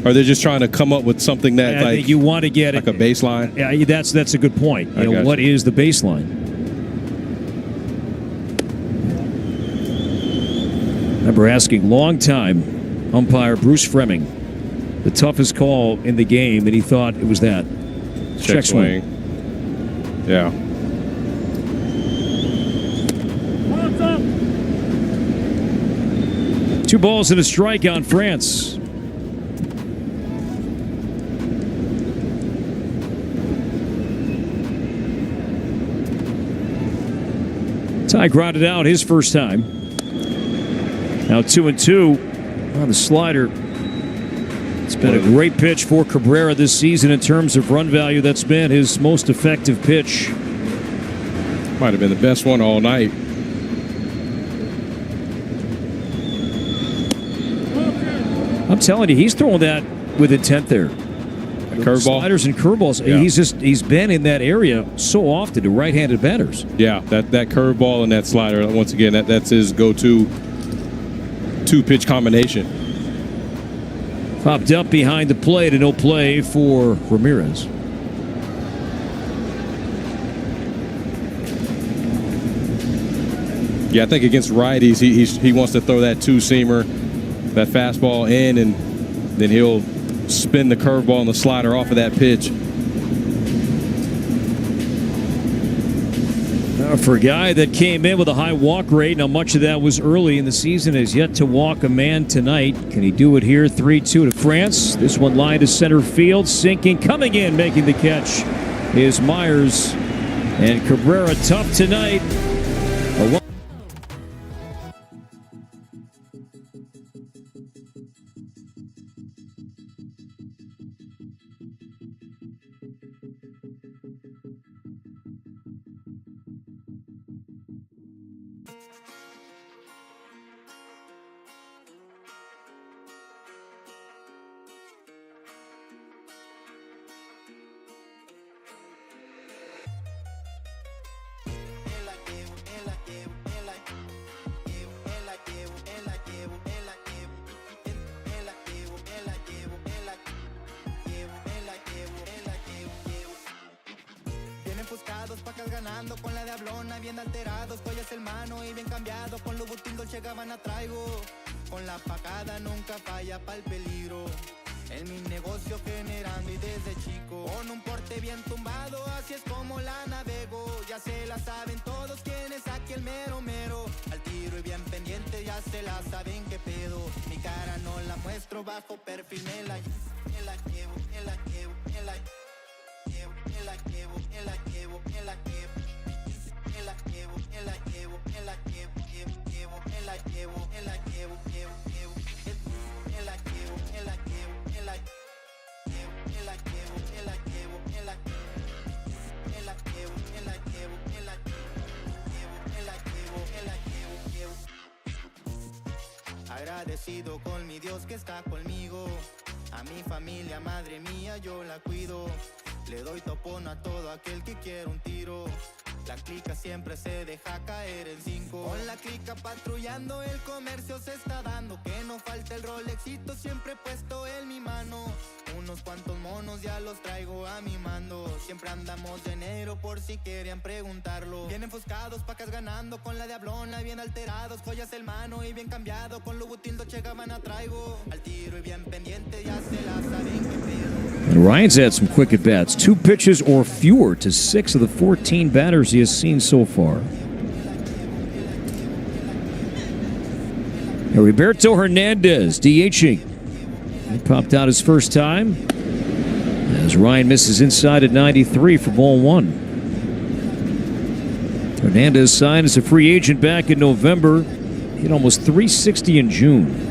Or they're just trying to come up with something that, I think you want to get like a baseline? Yeah, that's a good point. You know, what is the baseline? Remember asking longtime umpire Bruce Fremming the toughest call in the game, and he thought it was that. Check swing. Yeah. 2 balls and a strike on France. Ty grounded out his first time. Now 2-2 on the slider. It's been a great pitch for Cabrera this season in terms of run value. That's been his most effective pitch. Might have been the best one all night. I'm telling you, he's throwing that with intent there. Curveball. Sliders and curveballs. Yeah. He's been in that area so often to right-handed batters. Yeah, that curveball and that slider, once again, that's his go-to 2-pitch combination. Popped up behind the plate, and no play for Ramirez. Yeah, I think against righties, he wants to throw that 2-seamer, that fastball in, and then he'll spin the curveball and the slider off of that pitch. For a guy that came in with a high walk rate, now much of that was early in the season, has yet to walk a man tonight. Can he do it here? 3-2 to France. This one lined to center field, sinking, coming in, making the catch is Myers. And Cabrera tough tonight. Ganando con la diablona, bien alterados, collas el mano y bien cambiado, con Louboutin Dolce Gabbana traigo, con la pagada nunca falla pa'l peligro, en mi negocio generando y desde chico, con un porte bien tumbado, así es como la navego, ya se la saben todos quién es aquí el mero mero, al tiro y bien pendiente, ya se la saben qué pedo, mi cara no la muestro, bajo perfil me la llevo, me la llevo, me la llevo, me la llevo. Me la llevo, me la llevo, me la llevo, me la llevo, me la llevo, me la llevo, me la llevo, me la llevo, me la llevo, me la llevo, me la llevo, me la llevo, me la llevo, me la me la llevo, me la llevo, me la llevo, me la llevo. Agradecido con mi Dios que está conmigo, a mi familia, madre mía, yo la cuido. Le doy topón a todo aquel que quiera un tiro. La clica siempre se deja caer en 5. Con la clica patrullando el comercio se está dando. Que no falte el Rolexito siempre puesto en mi mano. Unos cuantos monos ya los traigo a mi mando. Siempre andamos de negro por si querían preguntarlo. Bien enfoscados, pacas ganando con la diablona. Bien alterados, joyas el mano y bien cambiado. Con Louboutin Dolce Gabbana traigo al tiro y bien pendiente, ya se la saben que pedo. And Ryan's had some quick at-bats. 2 pitches or fewer to 6 of the 14 batters he has seen so far. Heriberto Hernandez DHing. He popped out his first time as Ryan misses inside at 93 for ball 1. Hernandez signed as a free agent back in November. Hit almost 360 in June.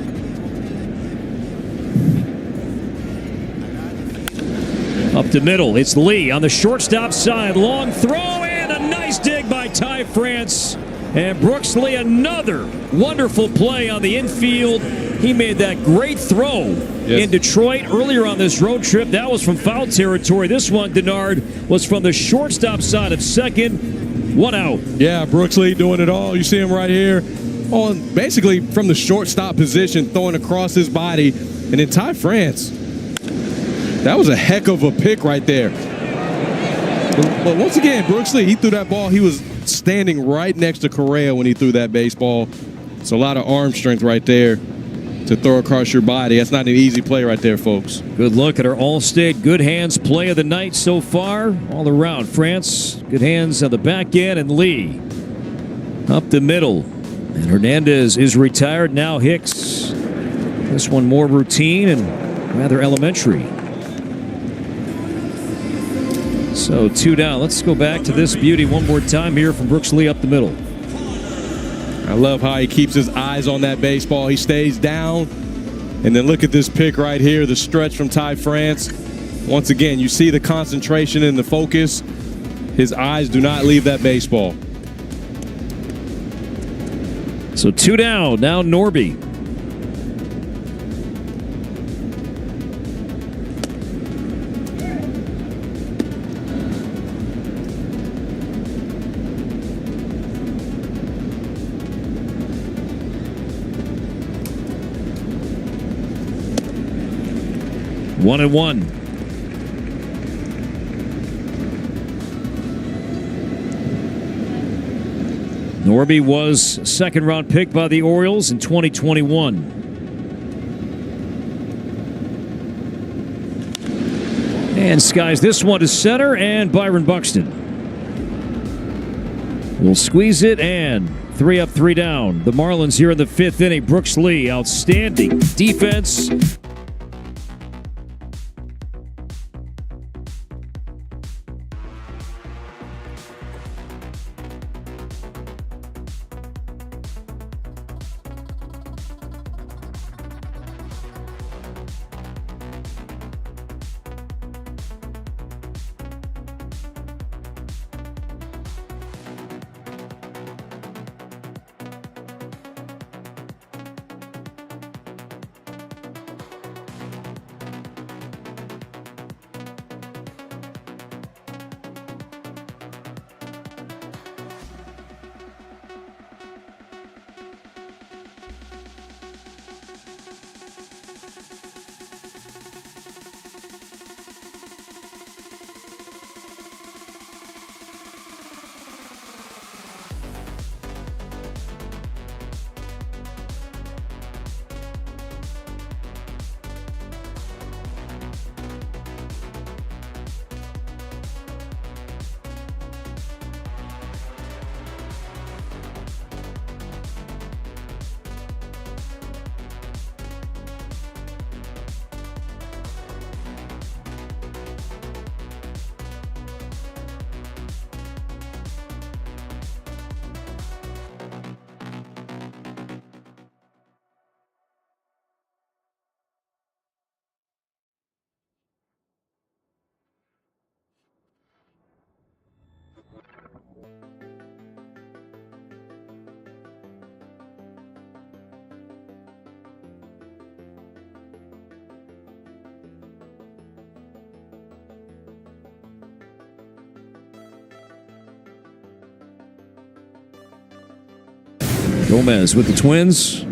Up the middle, it's Lee on the shortstop side. Long throw and a nice dig by Ty France. And Brooks Lee, another wonderful play on the infield. He made that great throw in Detroit earlier on this road trip. That was from foul territory. This one, Denard, was from the shortstop side of second. 1 out. Yeah, Brooks Lee doing it all. You see him right here on basically from the shortstop position, throwing across his body. And then Ty France, that was a heck of a pick right there. But once again, Brooks Lee, he threw that ball. He was standing right next to Correa when he threw that baseball. It's a lot of arm strength right there to throw across your body. That's not an easy play right there, folks. Good look at our All-State Good Hands play of the night so far. All around. France, good hands on the back end, and Lee up the middle. And Hernandez is retired. Now Hicks. This one more routine and rather elementary. So 2 down. Let's go back to this beauty one more time here from Brooks Lee up the middle. I love how he keeps his eyes on that baseball. He stays down. And then look at this pick right here, the stretch from Ty France. Once again, you see the concentration and the focus. His eyes do not leave that baseball. So 2 down. Now Norby. One and one. Norby was second-round pick by the Orioles in 2021. And skies this one to center, and Byron Buxton will squeeze it, and 3 up, 3 down. The Marlins here in the 5th inning. Brooks Lee, outstanding defense. Gomez with the Twins.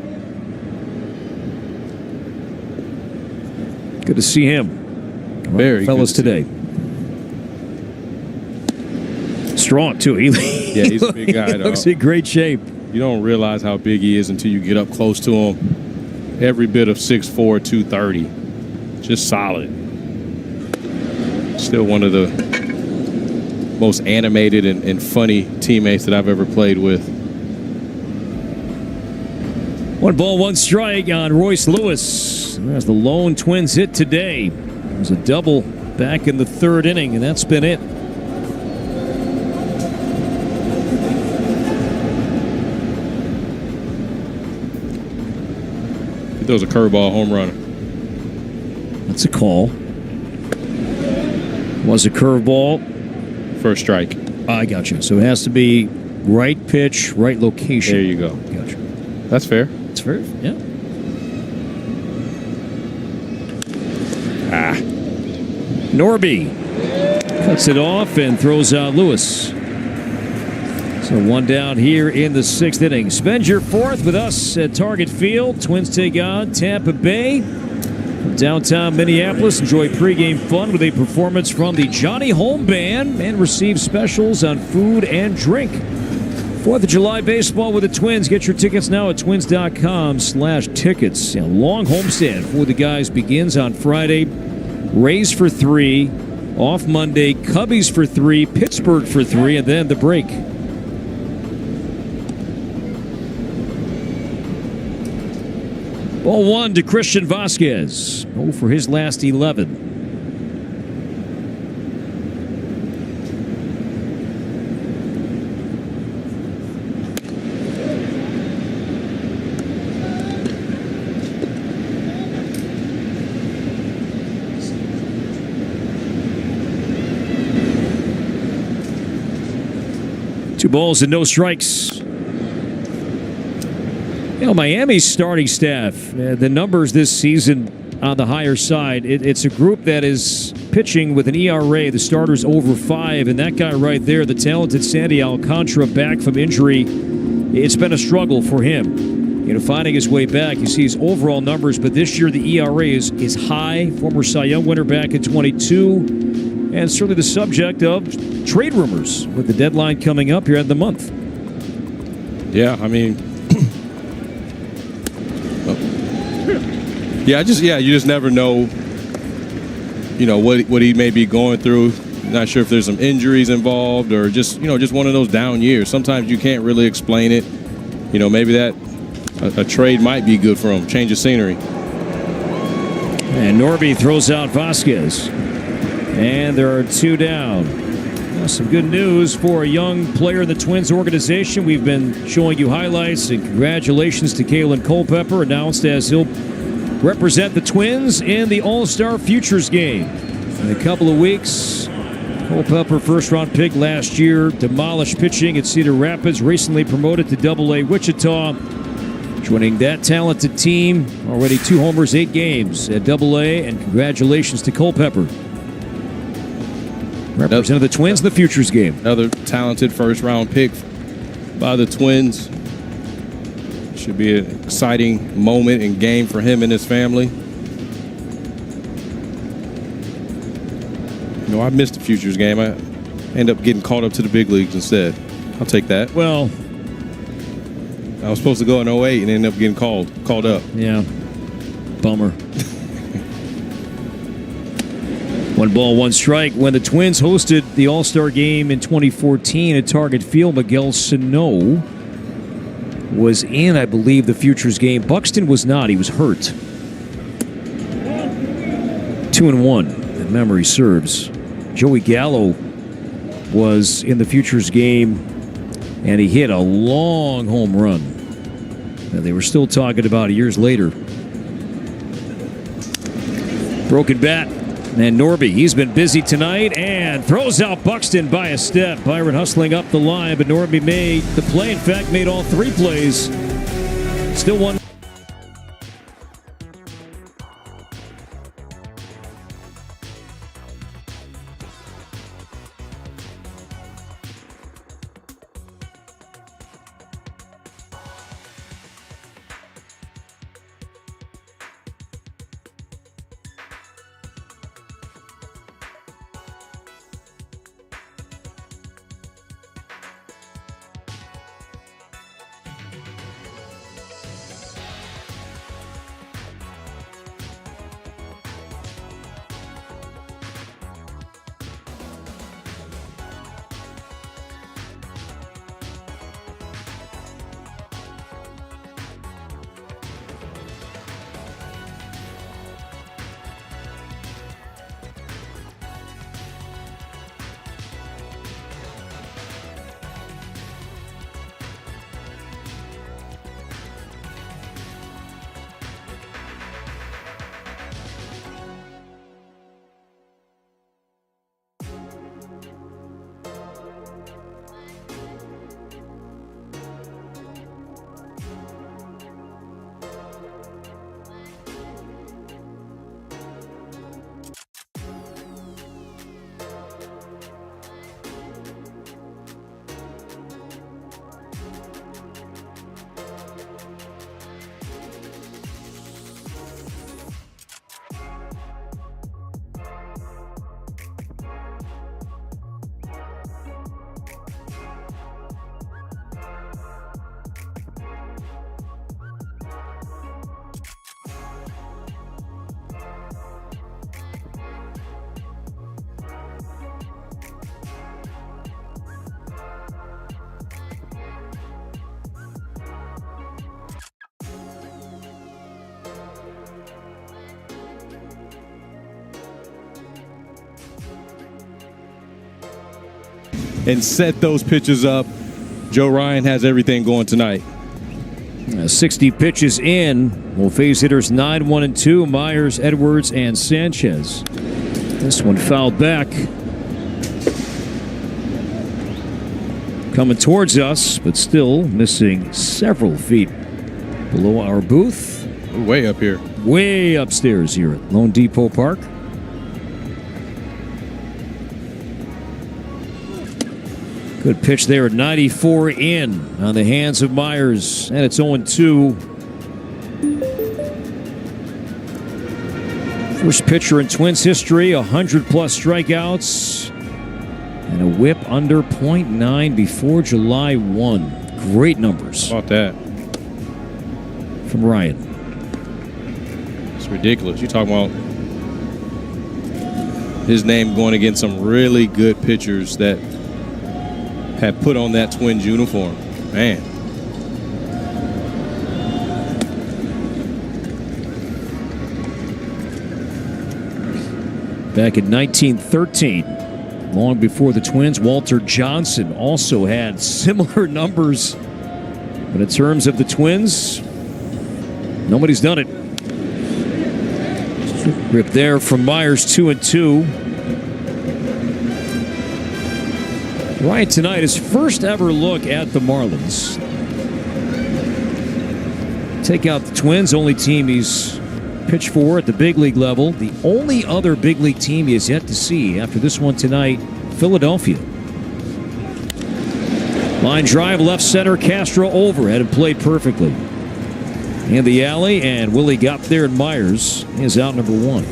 Good to see him. Very fellas good to today. Strong too. Yeah, he's a big guy. Looks in great shape. You don't realize how big he is until you get up close to him. Every bit of 6'4", 230. Just solid. Still one of the most animated and funny teammates that I've ever played with. 1 ball, 1 strike on Royce Lewis. There's the lone Twins hit today. It was a double back in the 3rd inning, and that's been it. He throws a curveball home run. That's a call. Was a curveball. First strike. I got you. So it has to be right pitch, right location. There you go. Gotcha. That's fair. That's fair. Yeah. Norby cuts it off and throws out Lewis. So 1 down here in the 6th inning. Spend your 4th with us at Target Field. Twins take on Tampa Bay. From downtown Minneapolis, enjoy pregame fun with a performance from the Johnny Home Band and receive specials on food and drink. 4th of July baseball with the Twins. Get your tickets now at twins.com/tickets. A long homestand for the guys begins on Friday. Rays for 3, off Monday, Cubbies for 3, Pittsburgh for 3, and then the break. Ball 1 to Christian Vasquez. Oh, for his last 11. Two balls and no strikes. You know, Miami's starting staff, the numbers this season on the higher side, it's a group that is pitching with an ERA, the starters over 5, and that guy right there, the talented Sandy Alcantara, back from injury, it's been a struggle for him. You know, finding his way back. You see his overall numbers, but this year the ERA is high. Former Cy Young winner back in 22, and certainly the subject of trade rumors with the deadline coming up here at the month. Yeah, I mean, you just never know, you know, what he may be going through. Not sure if there's some injuries involved or just one of those down years. Sometimes you can't really explain it. You know, maybe that a trade might be good for him, change of scenery. And Norby throws out Vasquez. And there are 2 down. Well, some good news for a young player in the Twins organization. We've been showing you highlights, and congratulations to Kalen Culpepper, announced as he'll represent the Twins in the All-Star Futures game. In a couple of weeks, Culpepper, first-round pick last year, demolished pitching at Cedar Rapids, recently promoted to Double-A Wichita. Joining that talented team, already 2 homers, 8 games at Double-A, and congratulations to Culpepper. Represented the Twins in the Futures game. Another talented first-round pick by the Twins. Should be an exciting moment and game for him and his family. You know, I missed the Futures game. I end up getting called up to the big leagues instead. I'll take that. Well, I was supposed to go in 08 and end up getting called up. Yeah. Bummer. 1 ball, 1 strike. When the Twins hosted the All-Star game in 2014 at Target Field, Miguel Sano was in, I believe, the Futures game. Buxton was not. He was hurt. 2-1, if memory serves. Joey Gallo was in the Futures game, and he hit a long home run that they were still talking about years later. Broken bat. And Norby, he's been busy tonight and throws out Buxton by a step. Byron hustling up the line, but Norby made the play. In fact, made all 3 plays. Still 1. and set those pitches up. Joe Ryan has everything going tonight. 60 pitches in. Will face hitters 9, 1, and 2. Myers, Edwards, and Sanchez. This one fouled back. Coming towards us, but still missing several feet below our booth. Way up here. Way upstairs here at Lone Depot Park. Good pitch there at 94 in on the hands of Myers, and it's 0-2. First pitcher in Twins history, 100-plus strikeouts, and a whip under .9 before July 1. Great numbers. How about that? From Ryan. It's ridiculous. You're talking about his name going against some really good pitchers that had put on that Twins uniform. Man. Back in 1913, long before the Twins, Walter Johnson also had similar numbers. But in terms of the Twins, nobody's done it. Rip there from Myers, 2-2. Right tonight, his first ever look at the Marlins. Take out the Twins, only team he's pitched for at the big league level. The only other big league team he has yet to see after this one tonight, Philadelphia. Line drive, left center, Castro overhead and played perfectly. In the alley, and Willie got there, and Myers is out number 1.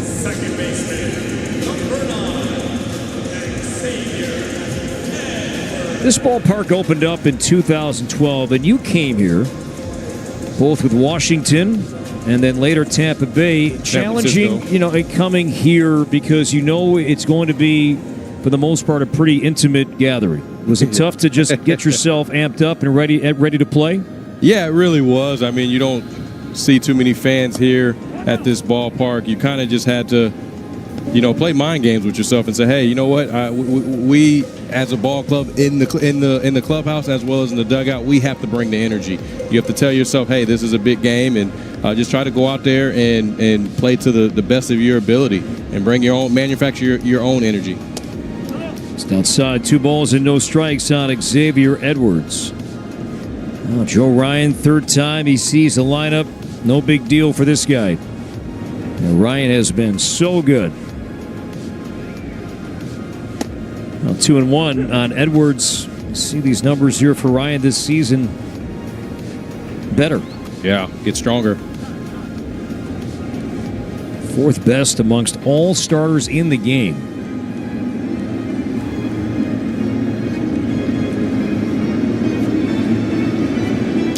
Second baseman, number 9, Xavier. This ballpark opened up in 2012, and you came here both with Washington and then later Tampa Bay, challenging, coming here because it's going to be, for the most part, a pretty intimate gathering. Was it tough to just get yourself amped up and ready to play? Yeah, it really was. I mean, you don't see too many fans here at this ballpark. You kind of just had to, play mind games with yourself and say, hey, you know what? We as a ball club in the clubhouse as well as in the dugout, we have to bring the energy. You have to tell yourself, hey, this is a big game, and just try to go out there and play to the best of your ability and manufacture your own energy. Just outside, 2 balls and no strikes on Xavier Edwards. Now Joe Ryan, third time he sees the lineup. No big deal for this guy. Now Ryan has been so good. Now 2-1 on Edwards. You see these numbers here for Ryan this season. Better. Yeah, get stronger. 4th best amongst all starters in the game.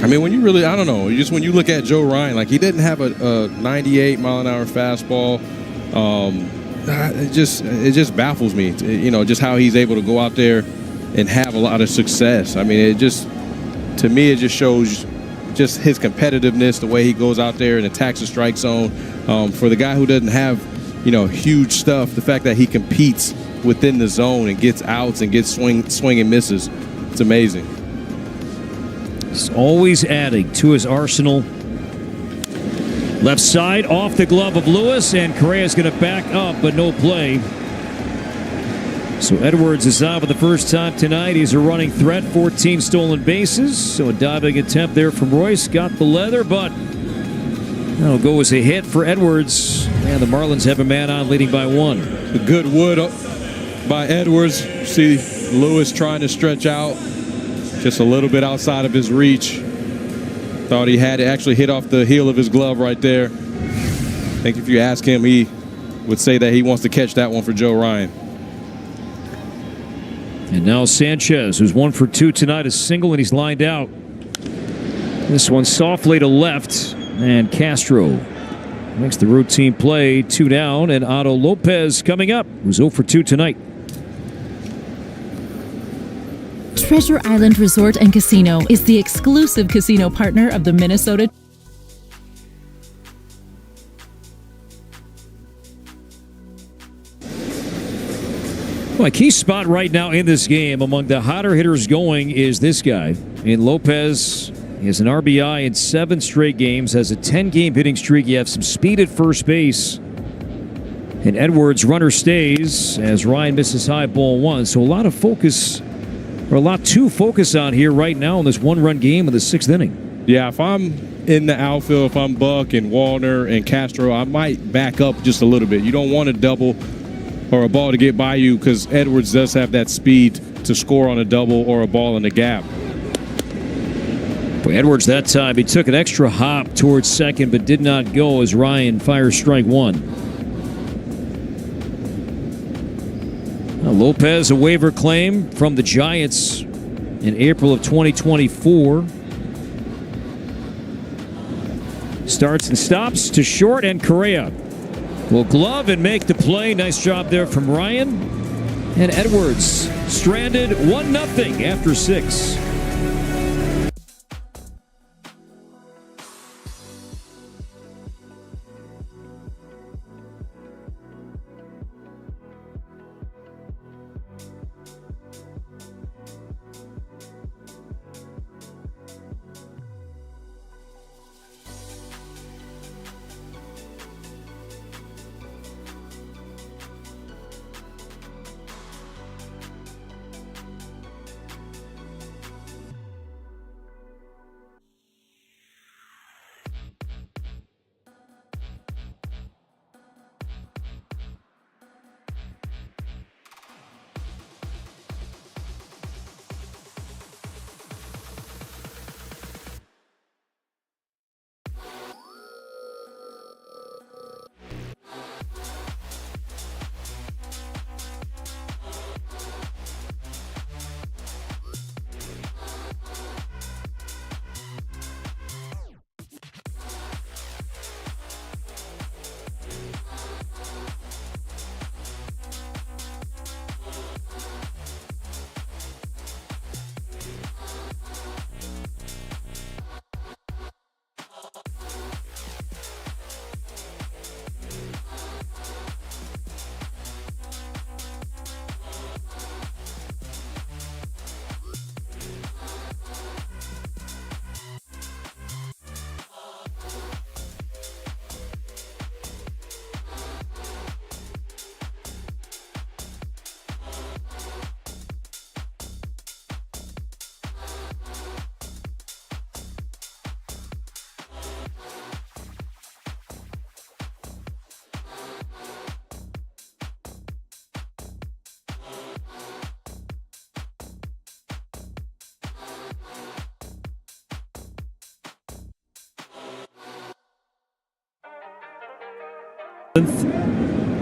I mean, when you really, I don't know, when you look at Joe Ryan, like he didn't have a 98-mile-an-hour fastball. It just baffles me, just how he's able to go out there and have a lot of success. I mean, to me, it just shows just his competitiveness, the way he goes out there and attacks the strike zone. For the guy who doesn't have, huge stuff, the fact that he competes within the zone and gets outs and gets swing and misses, it's amazing. He's always adding to his arsenal. Left side, off the glove of Lewis, and Correa's going to back up, but no play. So Edwards is out for the first time tonight. He's a running threat, 14 stolen bases. So a diving attempt there from Royce. Got the leather, but that'll go as a hit for Edwards. And the Marlins have a man on, leading by 1. A good wood by Edwards. See Lewis trying to stretch out. Just a little bit outside of his reach. Thought he had it actually hit off the heel of his glove right there. I think if you ask him, he would say that he wants to catch that one for Joe Ryan. And now Sanchez, who's 1 for 2 tonight, is single, and he's lined out. This one softly to left, and Castro makes the routine play, 2 down, and Otto Lopez coming up, who's 0 for 2 tonight. Treasure Island Resort and Casino is the exclusive casino partner of the Minnesota. My key spot right now in this game among the hotter hitters going is this guy. In Lopez, he has an RBI in 7 straight games, has a 10-game hitting streak. You have some speed at first base. And Edwards, runner stays as Ryan misses high, ball 1. So a lot of focus, or a lot to focus on here right now in this one-run game of the 6th inning. Yeah, if I'm in the outfield, if I'm Buck and Wallner and Castro, I might back up just a little bit. You don't want a double or a ball to get by you because Edwards does have that speed to score on a double or a ball in the gap. Boy, Edwards that time, he took an extra hop towards second but did not go as Ryan fires strike 1. Now Lopez, a waiver claim from the Giants in April of 2024. Starts and stops to short, and Correa will glove and make the play. Nice job there from Ryan. And Edwards stranded 1-0 after 6.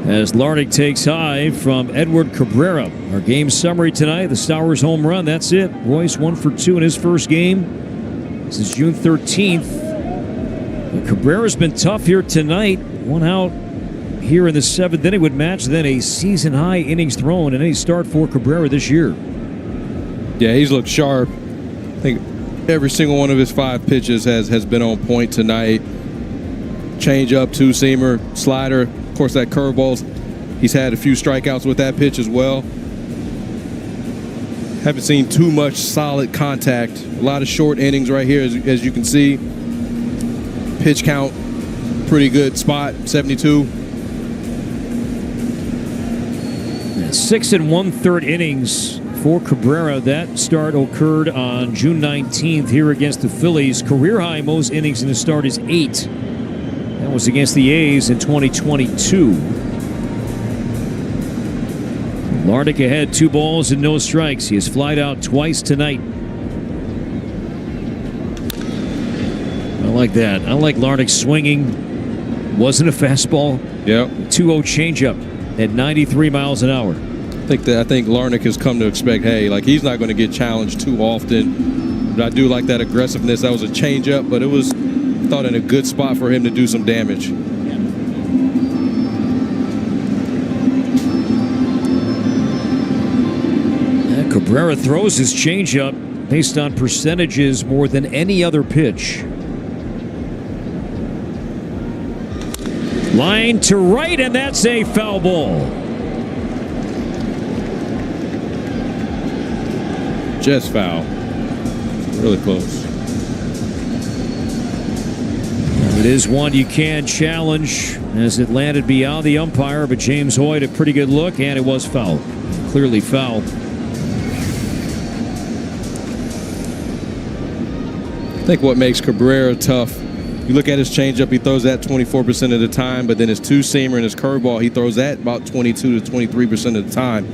As Larnach takes high from Edward Cabrera. Our game summary tonight, the Stowers home run. That's it. Royce 1 for 2 in his first game. This is June 13th. But Cabrera's been tough here tonight. 1 out here in the 7th inning would match then a season-high innings thrown in any start for Cabrera this year. Yeah, he's looked sharp. I think every single one of his 5 pitches has been on point tonight. Change-up, 2-seamer, slider. Of course, that curveball, he's had a few strikeouts with that pitch as well. Haven't seen too much solid contact. A lot of short innings right here, as you can see. Pitch count, pretty good spot, 72. 6 1/3 innings for Cabrera. That start occurred on June 19th here against the Phillies. Career high most innings in the start is 8. That was against the A's in 2022. Larnach ahead, 2 balls and no strikes. He has flied out twice tonight. I like that. I like Larnach swinging. Wasn't a fastball. Yep. 2-0 changeup at 93 miles an hour. I think Larnach has come to expect, hey, like he's not going to get challenged too often. But I do like that aggressiveness. That was a changeup, but it was, thought, in a good spot for him to do some damage. Cabrera throws his changeup based on percentages more than any other pitch. Line to right, and that's a foul ball. Just foul. Really close. It is one you can challenge as it landed beyond the umpire, but James Hoyt a pretty good look, and it was foul. Clearly foul. I think what makes Cabrera tough, you look at his changeup, he throws that 24% of the time, but then his two-seamer and his curveball, he throws that about 22 to 23% of the time.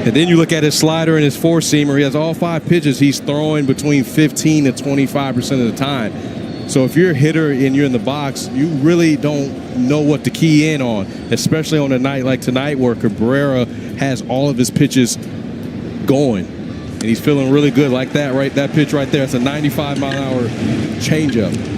And then you look at his slider and his four-seamer, he has all 5 pitches he's throwing between 15 to 25% of the time. So if you're a hitter and you're in the box, you really don't know what to key in on, especially on a night like tonight where Cabrera has all of his pitches going. And he's feeling really good like that, right? That pitch right there, it's a 95-mile-an-hour changeup.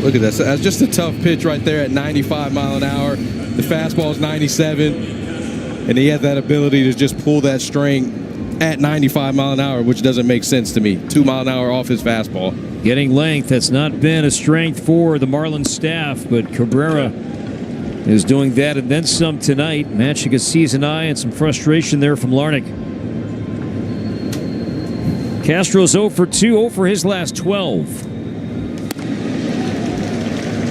Look at that. That's just a tough pitch right there at 95 mile an hour. The fastball is 97, and he has that ability to just pull that string at 95 mile an hour, which doesn't make sense to me. 2 mile an hour off his fastball. Getting length, that's not been a strength for the Marlins staff, but Cabrera is doing that and then some tonight, matching a season high and some frustration there from Larnach. Castro's 0 for 2, 0 for his last 12.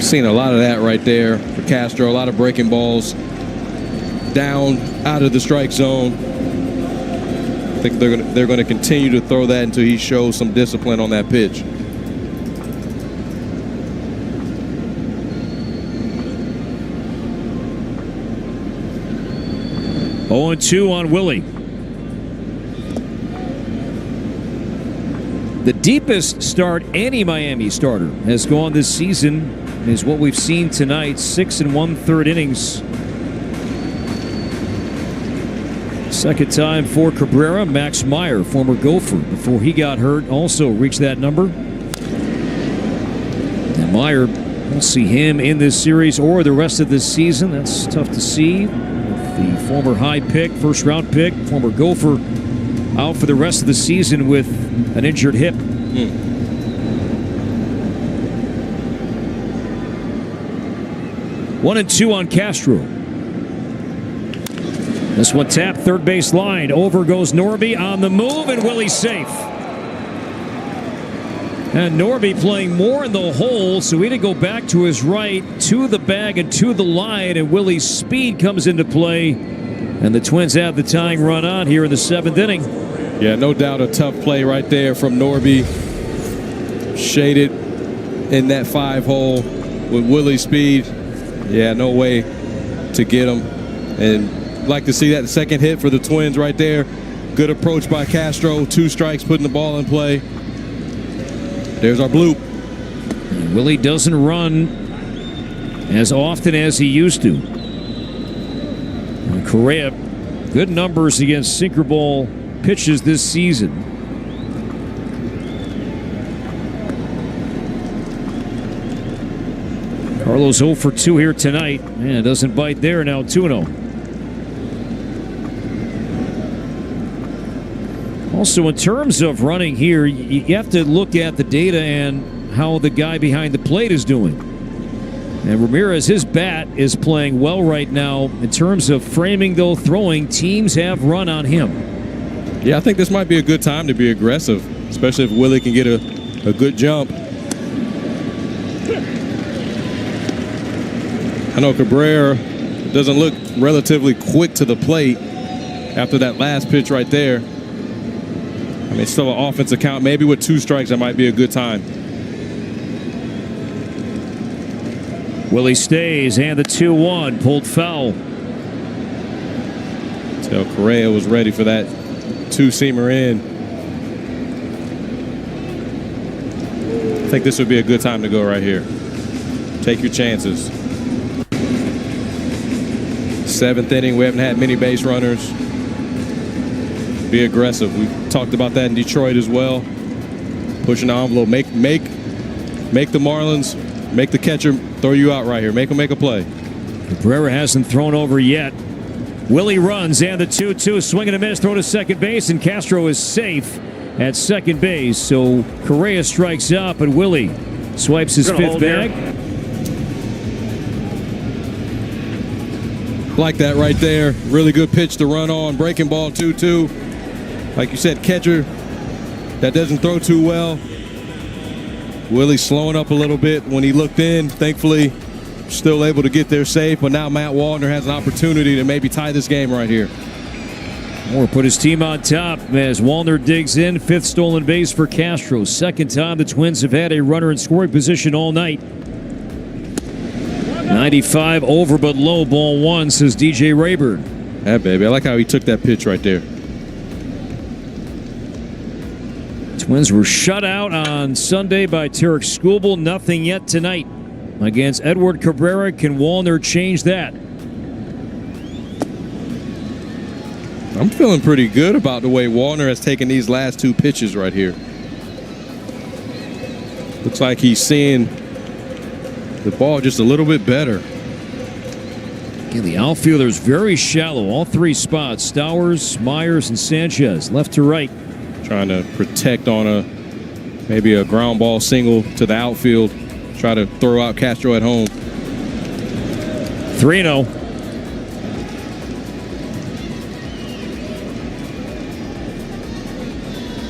Seen a lot of that right there for Castro. A lot of breaking balls down out of the strike zone. I think they're going to continue to throw that until he shows some discipline on that pitch. Oh, 0-2 on Willie. The deepest start any Miami starter has gone this season is what we've seen tonight, 6 1/3 innings. Second time for Cabrera. Max Meyer, former Gopher, before he got hurt, also reached that number. And Meyer, we'll see him in this series or the rest of this season. That's tough to see. The former high pick, first round pick, former Gopher, out for the rest of the season with an injured hip. 1-2 on Castro. This one tapped third base line. Over goes Norby on the move, and Willie's safe. And Norby playing more in the hole, so he didn't go back to his right, to the bag and to the line, and Willie's speed comes into play. And the Twins have the tying run on here in the 7th inning. Yeah, no doubt a tough play right there from Norby. Shaded in that 5-hole with Willie's speed. Yeah, no way to get him. And like to see that second hit for the Twins right there. Good approach by Castro. 2 strikes, putting the ball in play. There's our bloop. And Willie doesn't run as often as he used to. And Correa, good numbers against sinker ball pitches this season. Carlos 0 for 2 here tonight. Man, doesn't bite there. Now 2-0. Also, in terms of running here, you have to look at the data and how the guy behind the plate is doing. And Ramirez, his bat is playing well right now. In terms of framing, though, throwing, teams have run on him. Yeah, I think this might be a good time to be aggressive, especially if Willie can get a good jump. I know Cabrera doesn't look relatively quick to the plate after that last pitch right there. I mean, it's still an offensive count. Maybe with 2 strikes, that might be a good time. Willie stays, and the 2-1 pulled foul. Tell Correa was ready for that 2-seamer in. I think this would be a good time to go right here. Take your chances. 7th inning, we haven't had many base runners. Be aggressive. We've talked about that in Detroit as well. Pushing the envelope. Make the Marlins, make the catcher throw you out right here. Make them make a play. Cabrera hasn't thrown over yet. Willie runs, and the 2-2, swing and a miss, throw to second base, and Castro is safe at second base. So Correa strikes out, but Willie swipes his 5th bag. Like that right there. Really good pitch to run on. Breaking ball 2-2. Like you said, catcher that doesn't throw too well. Willie slowing up a little bit when he looked in. Thankfully, still able to get there safe. But now Matt Wallner has an opportunity to maybe tie this game right here. Moore put his team on top as Wallner digs in. 5th stolen base for Castro. 2nd time the Twins have had a runner in scoring position all night. 95 over but low, ball 1, says DJ Rayburn. Yeah, baby. I like how he took that pitch right there. Twins were shut out on Sunday by Tarek Skubal. Nothing yet tonight against Edward Cabrera. Can Wallner change that? I'm feeling pretty good about the way Wallner has taken these last 2 pitches right here. Looks like he's seeing the ball just a little bit better. Again, the outfielders very shallow. All 3 spots. Stowers, Myers, and Sanchez. Left to right. Trying to protect on maybe a ground ball single to the outfield. Try to throw out Castro at home. 3-0.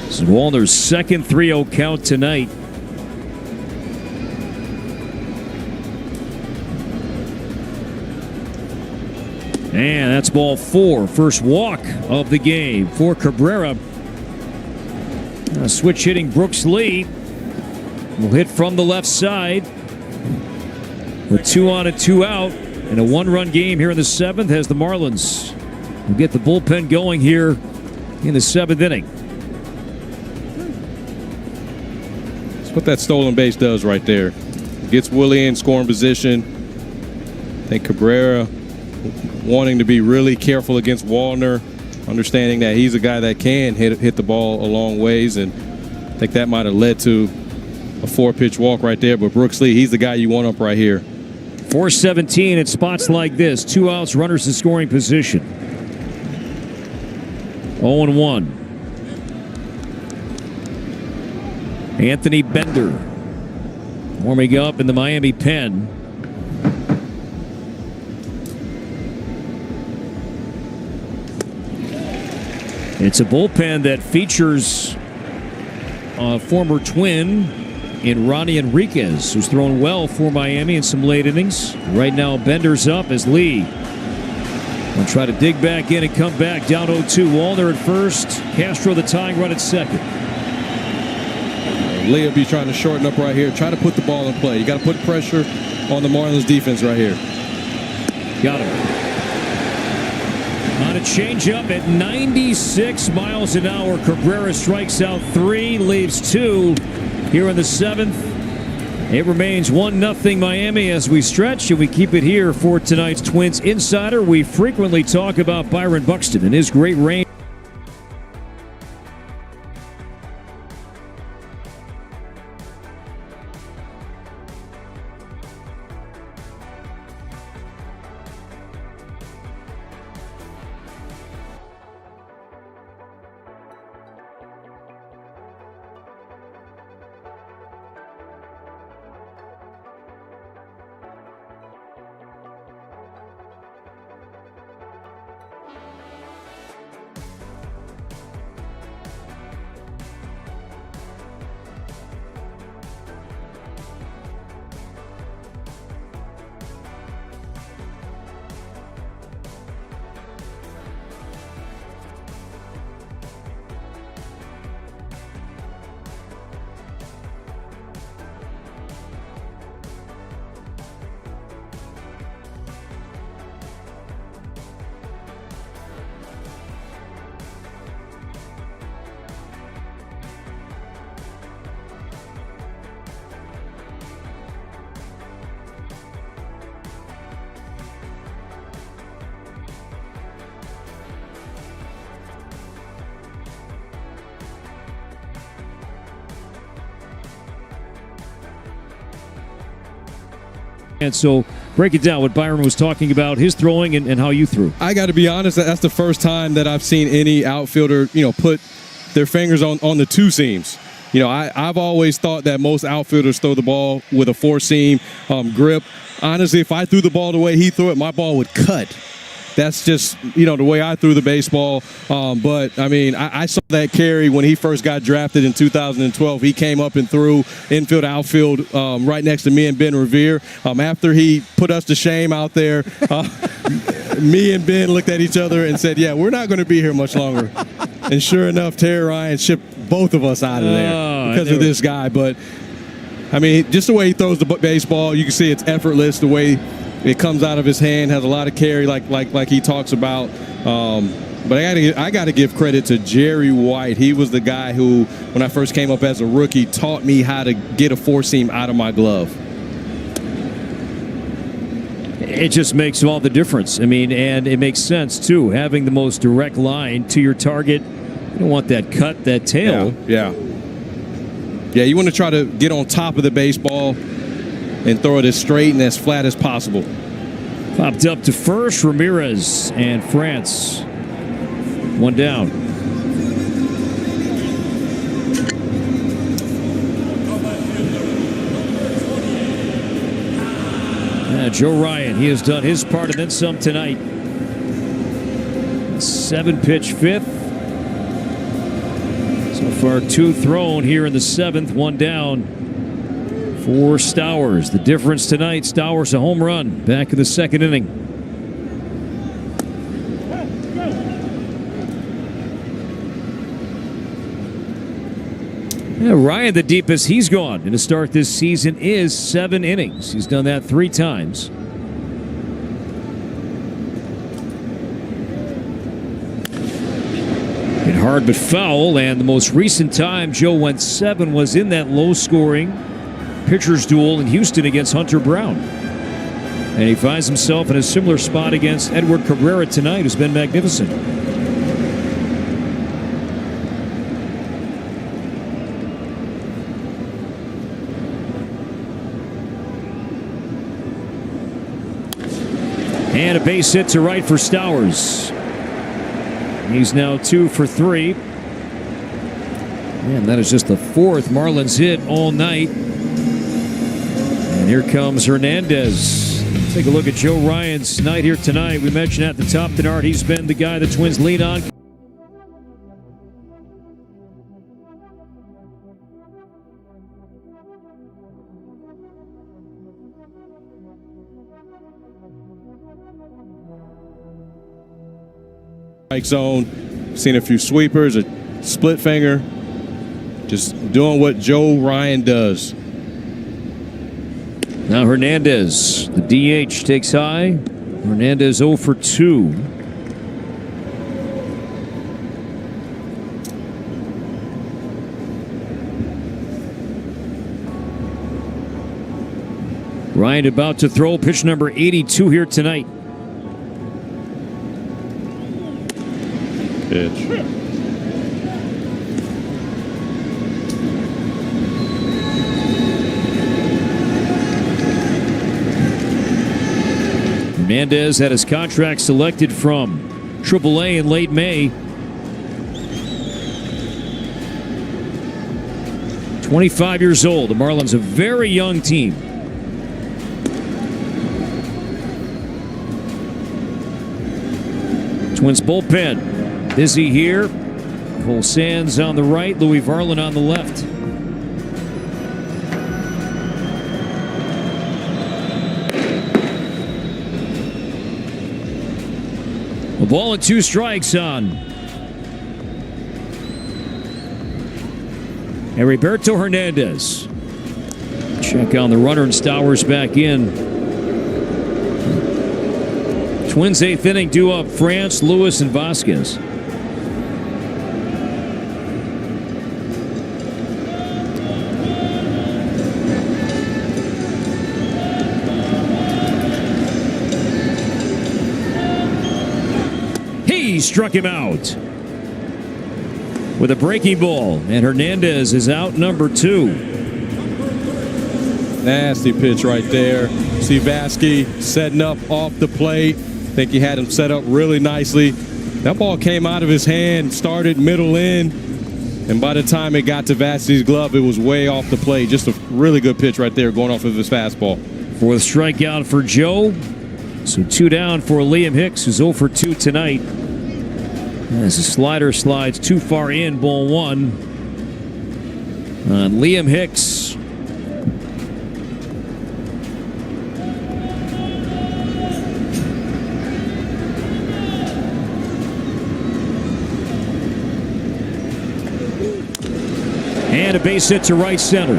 This is Wallner's 2nd 3-0 count tonight. And that's ball 4. First walk of the game for Cabrera. Switch hitting Brooks Lee will hit from the left side. With 2 on and 2 out. And a 1-run game here in the 7th as the Marlins will get the bullpen going here in the 7th inning. What that stolen base does right there. Gets Willie in scoring position. I think Cabrera wanting to be really careful against Wallner, understanding that he's a guy that can hit the ball a long ways, and I think that might have led to a 4-pitch walk right there. But Brooks Lee, he's the guy you want up right here. 4-17 at spots like this. 2 outs, runners in scoring position. 0-1. Anthony Bender warming up in the Miami pen. It's a bullpen that features a former twin in Ronnie Enriquez, who's thrown well for Miami in some late innings. Right now, Bender's up as Lee will try to dig back in and come back down 0-2. Wallner at first, Castro the tying run at second. Lee will be trying to shorten up right here. Try to put the ball in play. You got to put pressure on the Marlins defense right here. Got him. On a changeup at 96 miles an hour, Cabrera strikes out 3, leaves 2 here in the 7th. It remains 1-0 Miami as we stretch, and we keep it here for tonight's Twins Insider. We frequently talk about Byron Buxton and his great range. And so break it down, what Byron was talking about, his throwing and how you threw. I got to be honest, that's the first time that I've seen any outfielder, put their fingers on the 2 seams. I've always thought that most outfielders throw the ball with a 4-seam grip. Honestly, if I threw the ball the way he threw it, my ball would cut. that's just, the way I threw the baseball. But, I mean, I saw that carry when he first got drafted in 2012. He came up and threw infield, outfield right next to me and Ben Revere. After he put us to shame out there, me and Ben looked at each other and said, yeah, we're not going to be here much longer. And sure enough, Terry Ryan shipped both of us out of there because of this guy. But, I mean, just the way he throws the baseball, you can see it's effortless. The way it comes out of his hand, has a lot of carry, like he talks about. But I got to give credit to Jerry White. He was the guy who, when I first came up as a rookie, taught me how to get a four-seam out of my glove. It just makes all the difference. I mean, and it makes sense, too. Having the most direct line to your target. You don't want that cut, that tail. Yeah, you want to try to get on top of the baseball and throw it as straight and as flat as possible. Popped up to first, Ramirez and France. One down. Joe Ryan, he has done his part and then some tonight. 7-pitch fifth. So far, 2 thrown here in the 7th, 1 down for Stowers. The difference tonight, Stowers a home run back in the 2nd inning. Yeah, Ryan, the deepest he's gone in a start this season is 7 innings. He's done that 3 times. Hit hard but foul, and the most recent time Joe went 7 was in that low-scoring pitcher's duel in Houston against Hunter Brown. And he finds himself in a similar spot against Edward Cabrera tonight, who's been magnificent. And a base hit to right for Stowers. He's now 2 for 3. And that is just the 4th Marlins hit all night. And here comes Hernandez. Take a look at Joe Ryan's night here tonight. We mentioned at the top tonight he's been the guy the Twins lean on. Strike zone, seen a few sweepers, a split finger, just doing what Joe Ryan does. Now Hernandez, the DH takes high. Hernandez 0 for 2. Ryan about to throw pitch number 82 here tonight. Pitch. Hernandez had his contract selected from AAA in late May. 25 years old. The Marlins, a very young team. Twins bullpen. Busy here. Cole Sands on the right, Louis Varland on the left. A ball and 2 strikes on Heriberto Hernandez. Check on the runner and Stowers back in. Twins 8th inning due up France, Lewis, and Vasquez. He struck him out with a breaking ball, and Hernandez is out number 2. Nasty pitch right there. See Vasquez setting up off the plate. I think he had him set up really nicely. That ball came out of his hand, started middle in, and by the time it got to Vasquez's glove, it was way off the plate. Just a really good pitch right there going off of his fastball. 4th strikeout for Joe. So 2 down for Liam Hicks, who's 0 for 2 tonight. As the slider slides too far in, ball 1. Liam Hicks. And a base hit to right center.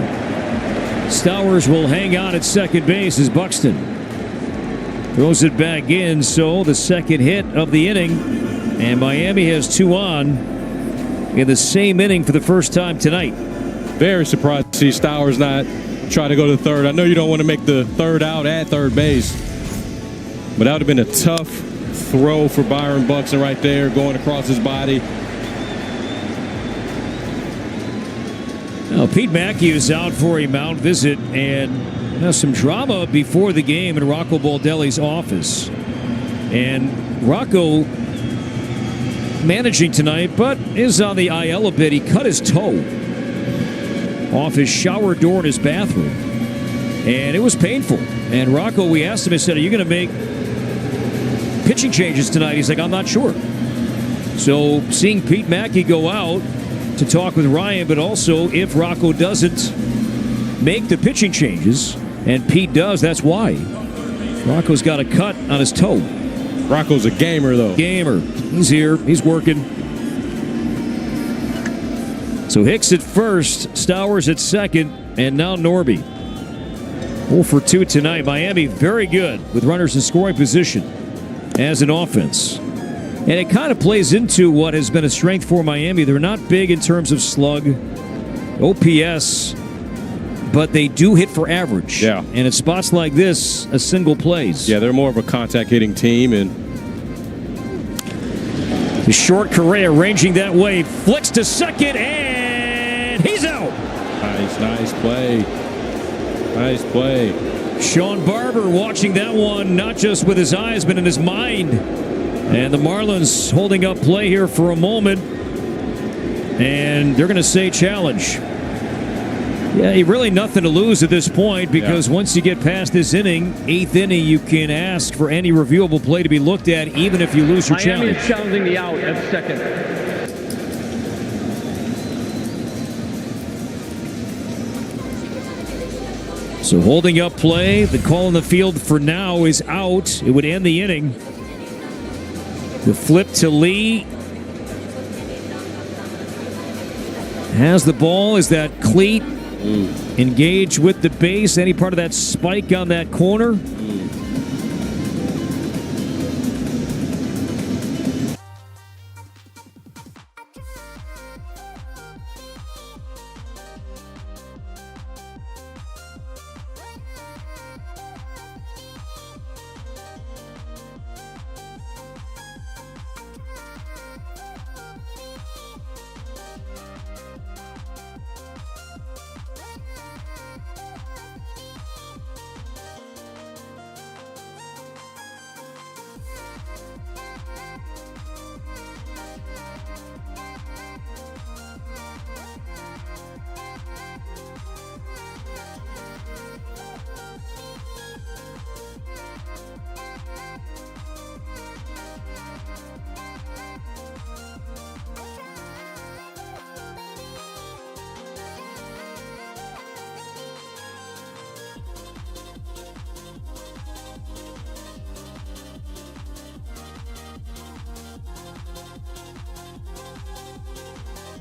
Stowers will hang on at second base as Buxton throws it back in. So the second hit of the inning, and Miami has 2 on in the same inning for the first time tonight. Very surprised to see Stowers not try to go to the third. I know you don't want to make the third out at third base, but that would have been a tough throw for Byron Buxton right there, going across his body. Now, Pete Mackey is out for a mound visit, and some drama before the game in Rocco Baldelli's office. And Rocco managing tonight, but is on the IL a bit. He cut his toe off his shower door in his bathroom, and it was painful. And Rocco, we asked him, I said, are you going to make pitching changes tonight? He's like, I'm not sure. So seeing Pete Mackey go out to talk with Ryan, but also if Rocco doesn't make the pitching changes, and Pete does, that's why. Rocco's got a cut on his toe. Rocco's a gamer, though. Gamer. He's here. He's working. So Hicks at first, Stowers at second, and now Norby. 0 for 2 tonight. Miami very good with runners in scoring position as an offense. And it kind of plays into what has been a strength for Miami. They're not big in terms of slug, OPS, but they do hit for average. Yeah. And at spots like this, a single plays. Yeah, they're more of a contact hitting team. And the short Correa ranging that way, flicks to second, and he's out. Nice play. Nice play. Sean Barber watching that one, not just with his eyes, but in his mind. And the Marlins holding up play here for a moment. And they're going to say challenge. Yeah, really nothing to lose at this point, because once you get past this inning, 8th inning, you can ask for any reviewable play to be looked at, even if you lose your Miami challenge. is challenging the out at second. So holding up play, the call in the field for now is out. It would end the inning. The flip to Lee. Has the ball. Is that cleat engaged with the base? Any part of that spike on that corner?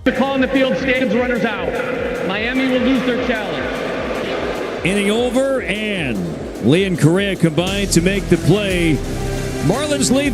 The call in the field stands, runners out. Miami will lose their challenge. Inning over, and Lee and Correa combined to make the play. Marlins lead.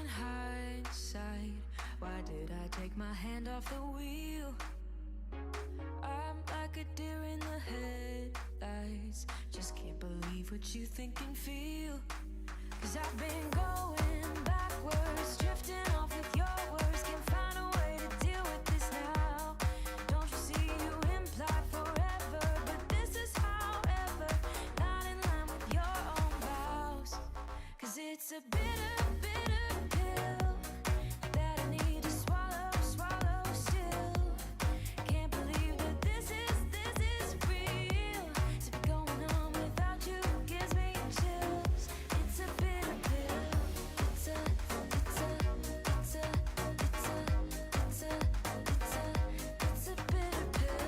in hindsight, why did I take my hand off the wheel? I'm like a deer in the headlights, just can't believe what you think and feel. 'Cause I've been going backwards, drifting off with your words, can't find a way to deal with this now. Don't you see you imply forever, but this is however, not in line with your own vows. 'Cause it's a bitter, bitter pill that I need to swallow, swallow still. Can't believe that this is real. To be going on without you gives me chills. It's a bitter pill. It's a bitter pill. It's a bitter pill.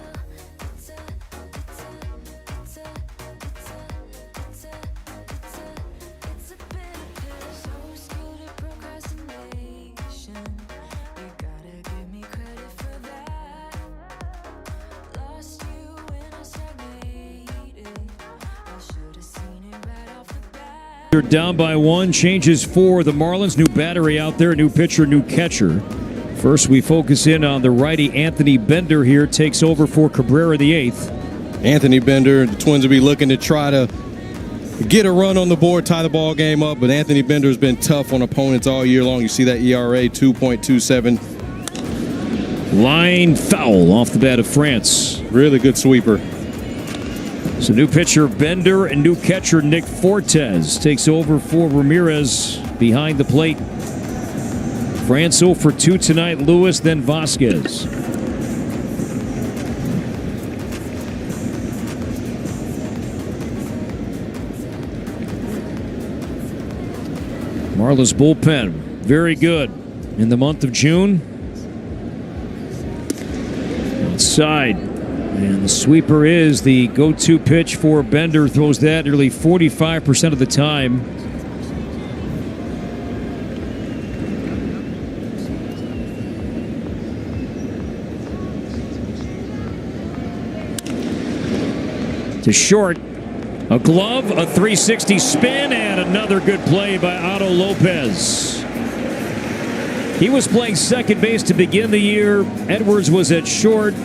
So skilled at procrastination, you gotta give me credit for that. Lost you when I stagnated, I should have seen it right off the bat. They're down by 1. Changes for the Marlins. New battery out there. New pitcher, new catcher. First, we focus in on the righty Anthony Bender here. Takes over for Cabrera the 8th. Anthony Bender, the Twins will be looking to try to get a run on the board, tie the ball game up, but Anthony Bender has been tough on opponents all year long. You see that ERA, 2.27. Line foul off the bat of France. Really good sweeper. So new pitcher Bender and new catcher Nick Fortes takes over for Ramirez behind the plate. France 0 for 2 tonight. Lewis, then Vasquez. Marlins bullpen, very good in the month of June. Outside, and the sweeper is the go-to pitch for Bender. Throws that nearly 45% of the time. To short. A glove, a 360 spin, and another good play by Otto Lopez. He was playing second base to begin the year. Edwards was at short.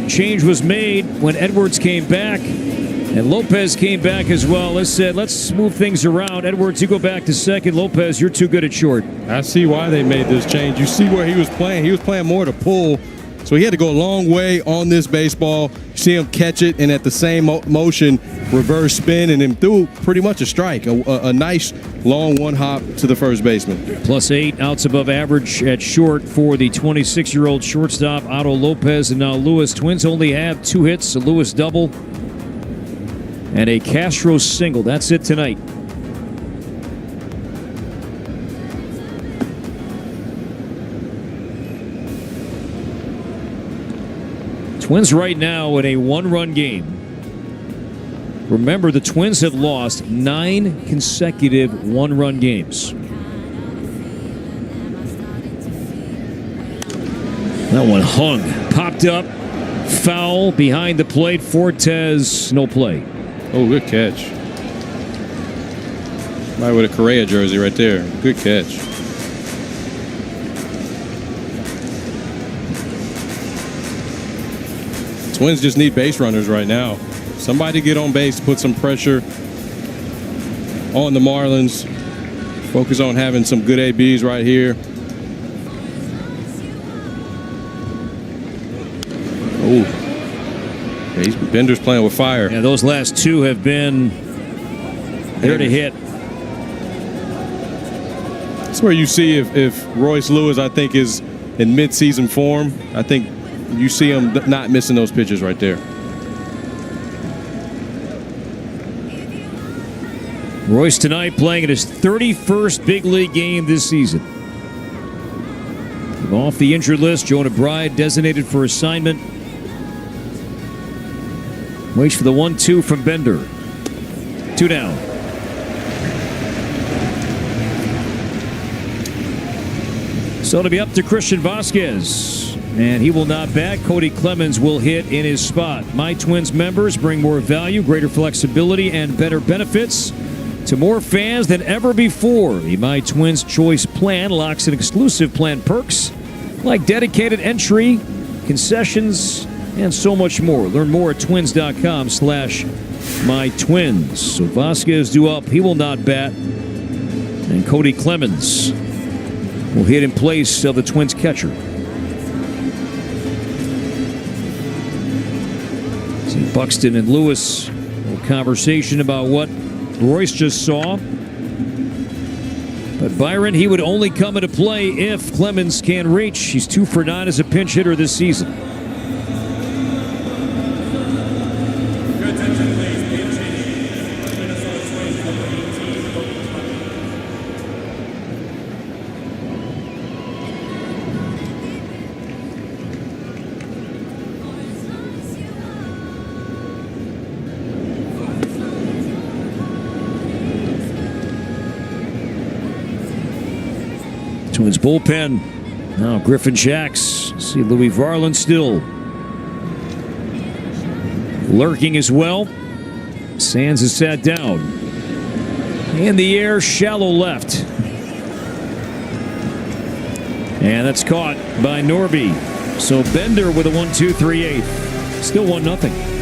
Change was made when Edwards came back, and Lopez came back as well. Let's move things around. Edwards, you go back to second. Lopez, you're too good at short. I see why they made this change. You see where he was playing. He was playing more to pull, so he had to go a long way on this baseball. You see him catch it, and at the same motion, reverse spin, and then threw pretty much a strike. A nice long one hop to the first baseman. +8 outs above average at short for the 26-year-old shortstop Otto Lopez. And now Lewis. Twins only have 2 hits, a Lewis double and a Castro single. That's it tonight. Twins right now in a 1-run game. Remember, the Twins have lost 9 consecutive 1-run games. That one hung, popped up, foul behind the plate. Fortes, no play. Oh, good catch. Right with a Correa jersey right there. Good catch. Twins just need base runners right now. Somebody get on base, put some pressure on the Marlins. Focus on having some good ABs right here. Oh, yeah, Bender's playing with fire. Yeah, those last 2 have been there to hit. That's where you see if Royce Lewis, I think, is in mid-season form. I think you see him not missing those pitches right there. Royce tonight playing in his 31st big league game this season. Off the injured list, Jonah Bride designated for assignment. Waits for the 1-2 from Bender. 2 down. So it'll be up to Christian Vasquez, and he will not bat. Cody Clemens will hit in his spot. My Twins members bring more value, greater flexibility, and better benefits. to more fans than ever before. The My Twins Choice plan locks in exclusive plan perks like dedicated entry, concessions, and so much more. Learn more at twins.com/mytwins. So Vasquez due up. He will not bat. And Cody Clemens will hit in place of the Twins catcher. See Buxton and Lewis, a little conversation about what Royce just saw. But Byron, he would only come into play if Clemens can reach. He's 2 for 9 as a pinch hitter this season. Twins bullpen. Now Griffin Jacks. See Louis Varland still lurking as well. Sands is sat down. In the air, shallow left. And that's caught by Norby. So Bender with a 1-2-3-8. Still 1-0.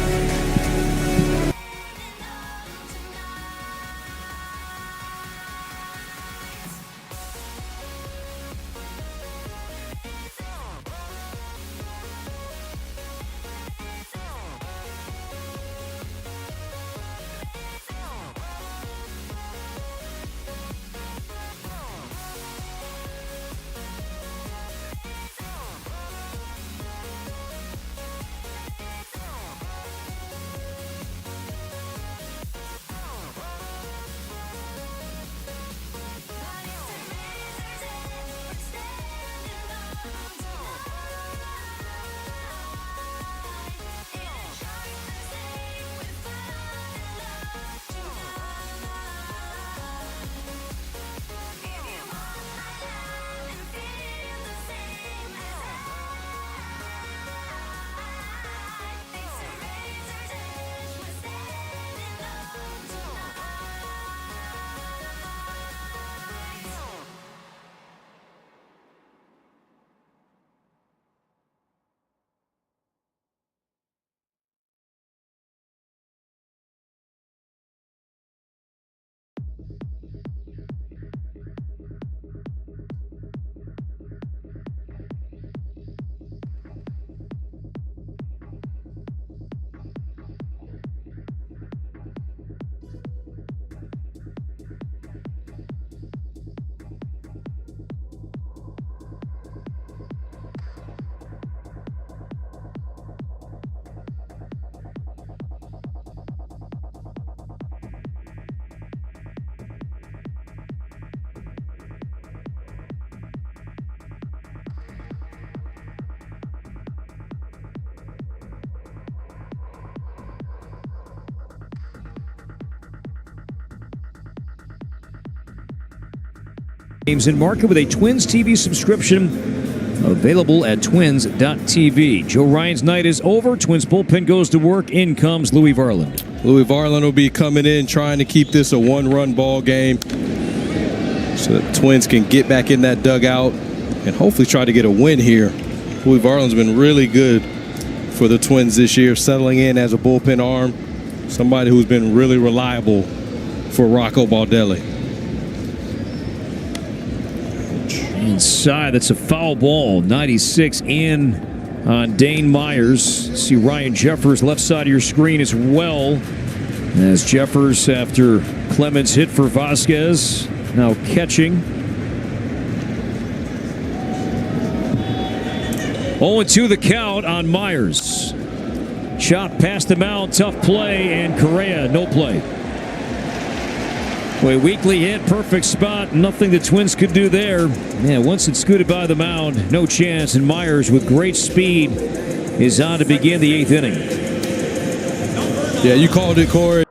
Games in market with a Twins TV subscription available at twins.tv. Joe Ryan's night is over. Twins bullpen goes to work. In comes Louis Varland. Louis Varland will be coming in trying to keep this a one-run ball game so the Twins can get back in that dugout and hopefully try to get a win here. Louis Varland's been really good for the Twins this year, settling in as a bullpen arm, somebody who's been really reliable for Rocco Baldelli. Inside, that's a foul ball. 96 in on Dane Myers. See Ryan Jeffers left side of your screen as well. As Jeffers, after Clemens hit for Vasquez, now catching. 0-2 the count on Myers. Chop past the mound, tough play, and Correa, no play. Boy, weakly hit, perfect spot. Nothing the Twins could do there. Yeah, once it's scooted by the mound, no chance. And Myers, with great speed, is on to begin the 8th inning. Yeah, you called it, Corey.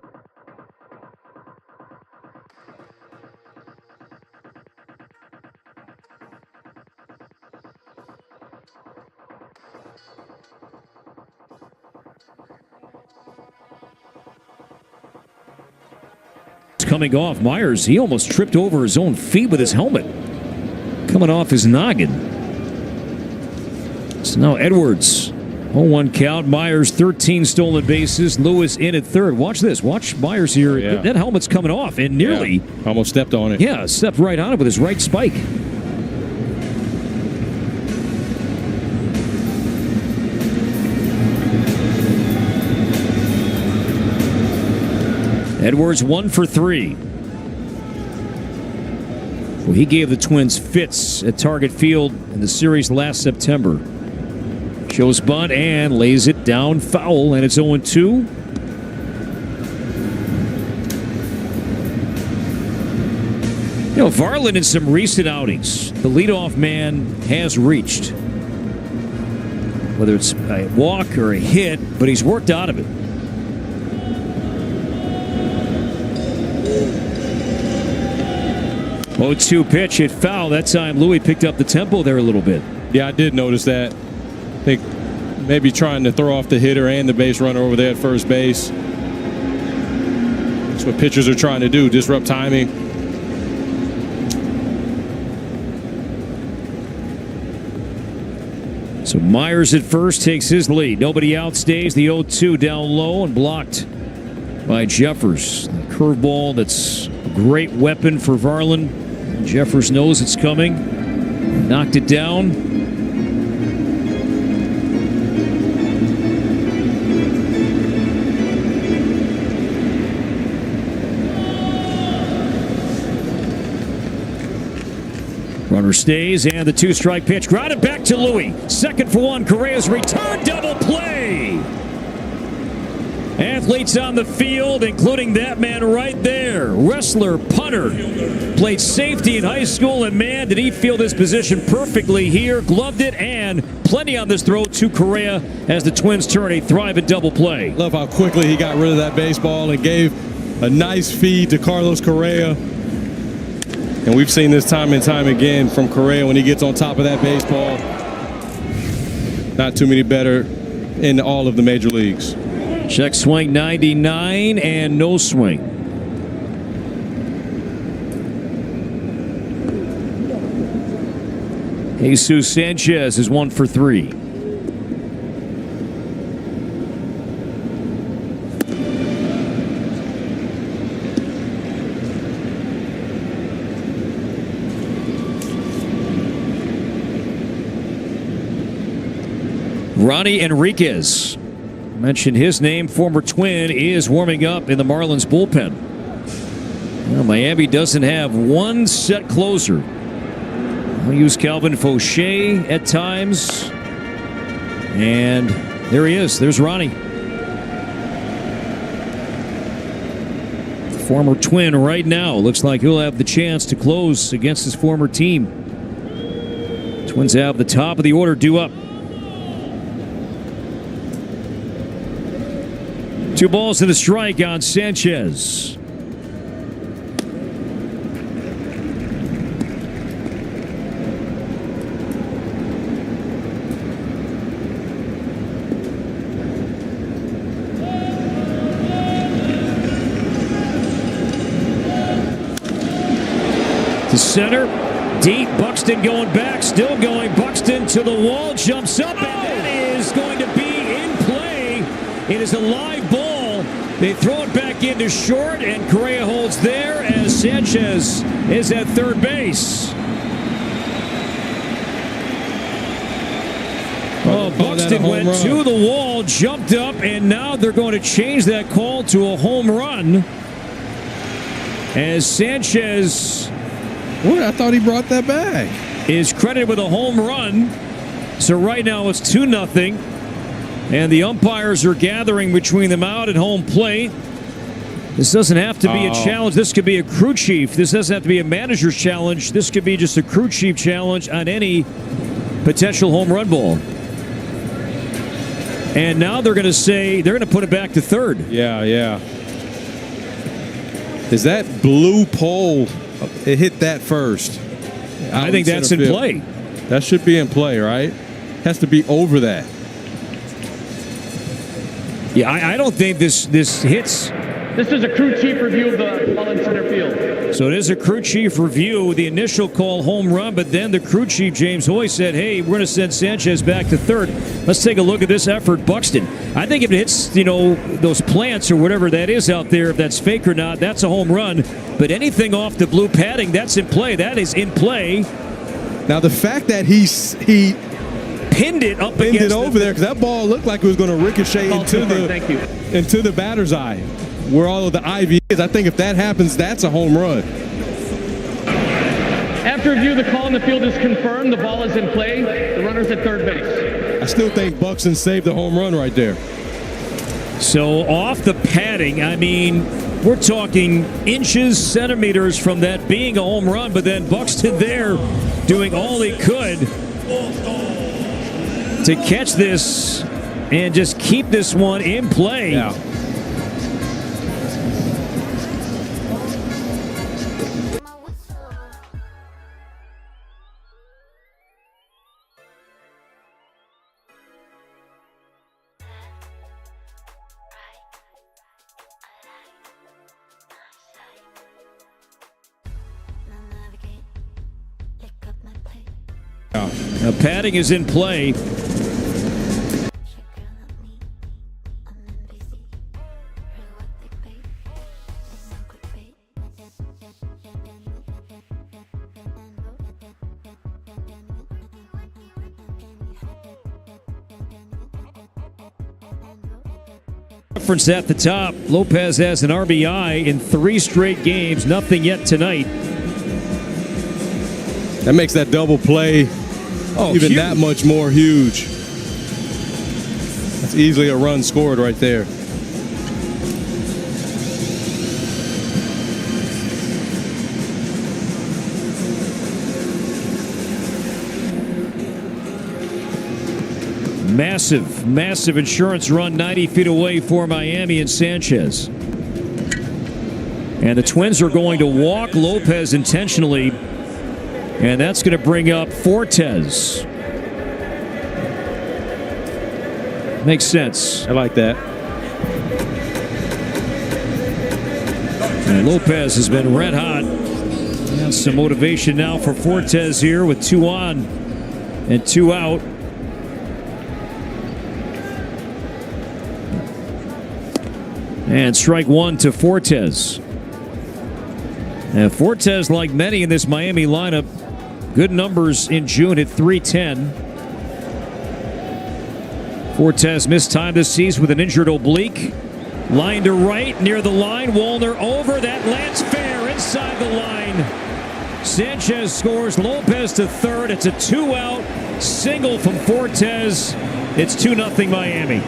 coming off. Myers, he almost tripped over his own feet with his helmet coming off his noggin. So now Edwards, 0-1 count. Myers, 13 stolen bases. Lewis in at third. Watch this. Watch Myers here. Yeah. That helmet's coming off and nearly almost stepped on it. Yeah, stepped right on it with his right spike. Edwards 1 for 3. Well, he gave the Twins fits at Target Field in the series last September. Shows bunt and lays it down foul, and it's 0-2. You know, Varland in some recent outings, the leadoff man has reached. Whether it's a walk or a hit, but he's worked out of it. 0-2 pitch hit foul. That time Louis picked up the tempo there a little bit. Yeah, I did notice that. I think maybe trying to throw off the hitter and the base runner over there at first base. That's what pitchers are trying to do, disrupt timing. So Myers at first takes his lead. Nobody outstays the 0-2 down low and blocked by Jeffers. The curveball that's a great weapon for Varland. Jeffers knows it's coming. Knocked it down. Runner stays, and the 2-strike pitch. Grounded back to Louis. Second for one. Correa's return. Double play. Athletes on the field, including that man right there. Wrestler, punter. Played safety in high school, and man, did he field his position perfectly here. Gloved it, and plenty on this throw to Correa as the Twins turn a thriving double play. Love how quickly he got rid of that baseball and gave a nice feed to Carlos Correa. And we've seen this time and time again from Correa when he gets on top of that baseball. Not too many better in all of the major leagues. Check swing 99 and no swing. Jesus Sanchez is 1 for 3. Ronnie Enriquez. Mentioned his name, former Twin, is warming up in the Marlins bullpen. Well, Miami doesn't have one set closer. They'll use Calvin Fauché at times. And there he is. There's Ronnie. Former Twin right now. Looks like he'll have the chance to close against his former team. Twins have the top of the order due up. 2 balls and a strike on Sanchez. To center, deep. Buxton going back, still going. Buxton to the wall, jumps up, and that is going to be in play. It is a live ball. They throw it back into short, and Correa holds there as Sanchez is at third base. Oh, Buxton went to the wall, jumped up, and now they're going to change that call to a home run. As Sanchez... What? I thought he brought that back. ...is credited with a home run. So right now it's 2-0. And the umpires are gathering between them out at home plate. This doesn't have to be a challenge. This could be a crew chief. This doesn't have to be a manager's challenge. This could be just a crew chief challenge on any potential home run ball. And now they're going to say they're going to put it back to third. Yeah. Is that blue pole? It hit that first. I think that's in play. That should be in play, right? Has to be over that. Yeah, I don't think this hits This is a crew chief review of the ball in center field. So it is a crew chief review. The initial call, home run, but then the crew chief, James Hoy, said, hey, we're going to send Sanchez back to third. Let's take a look at this effort, Buxton. I think if it hits, those plants or whatever that is out there, if that's fake or not, that's a home run. But anything off the blue padding, that's in play. That is in play. Now, the fact that he pinned it up against over there, because that ball looked like it was going to ricochet into the batter's eye, where all of the ivy is. I think if that happens, that's a home run. After review, the call in the field is confirmed. The ball is in play. The runner's at third base. I still think Buxton saved the home run right there. So off the padding, I mean, we're talking inches, centimeters from that being a home run, but then Buxton there doing all he could to catch this and just keep this one in play. Yeah. Now padding is in play. Reference at the top. Lopez has an RBI in 3 straight games. Nothing yet tonight. That makes that double play even huge. that much more huge. That's easily a run scored right there. Massive insurance run 90 feet away for Miami and Sanchez. And the Twins are going to walk Lopez intentionally. And that's going to bring up Fortes. Makes sense. I like that. And Lopez has been red hot. And some motivation now for Fortes here with 2 on and 2 out. And strike 1 to Fortes. And Fortes, like many in this Miami lineup, good numbers in June at .310. Fortes missed time this season with an injured oblique. Line to right, near the line. Wallner over. That lands fair inside the line. Sanchez scores. Lopez to third. It's a 2-out single from Fortes. It's 2-0 Miami.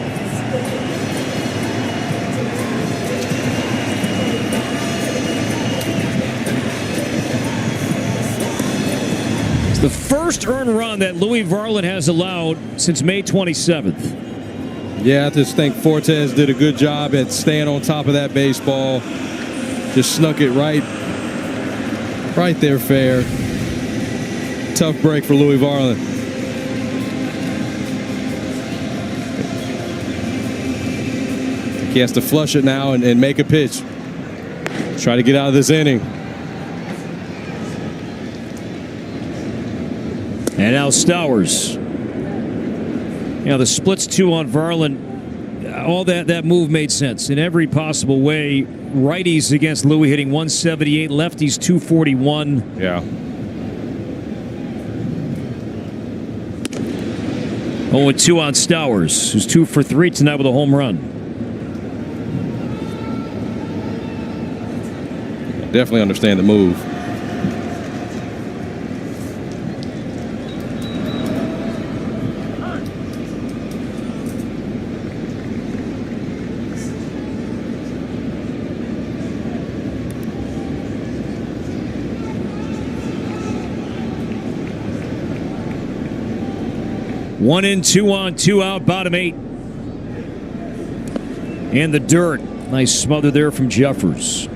The first earned run that Louis Varland has allowed since May 27th. Yeah, I just think Fortes did a good job at staying on top of that baseball. Just snuck it right there fair. Tough break for Louis Varland. He has to flush it now and make a pitch. Try to get out of this inning. And now Stowers. The splits 2 on Varland. All that move made sense in every possible way. Righties against Louis hitting 178, lefties 241. Yeah. 0-2 on Stowers, who's 2 for 3 tonight with a home run. Definitely understand the move. One in, 2 on, 2 out, bottom 8. And the dirt. Nice smother there from Jeffers.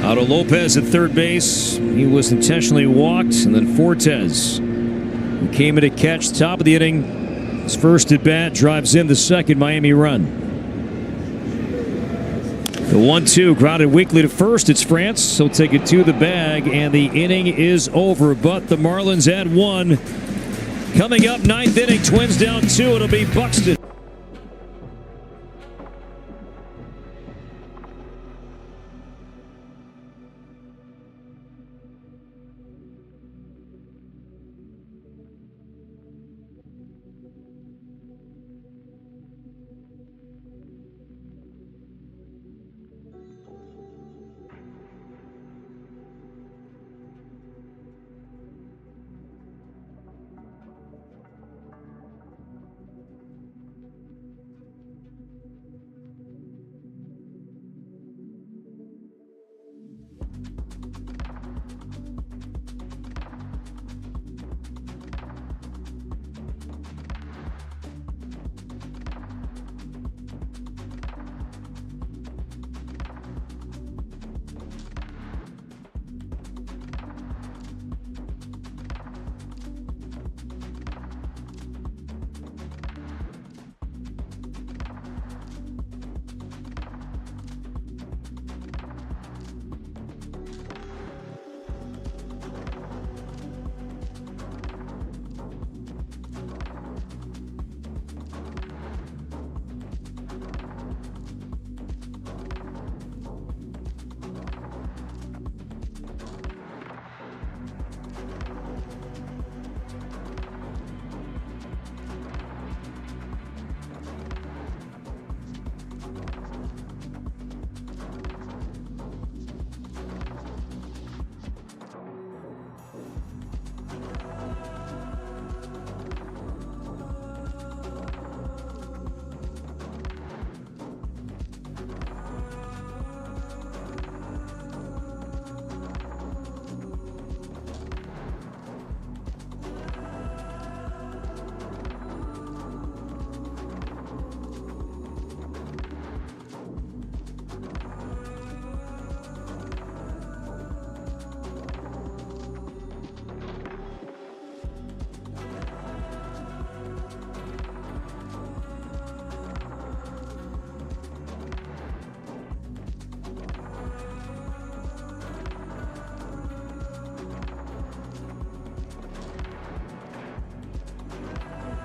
Out of Lopez at third base. He was intentionally walked. And then Fortes came in to catch top of the inning. His first at bat drives in the second Miami run. The 1-2 grounded weakly to first. It's France. He'll take it to the bag, and the inning is over. But the Marlins add one. Coming up, ninth inning, Twins down 2. It'll be Buxton.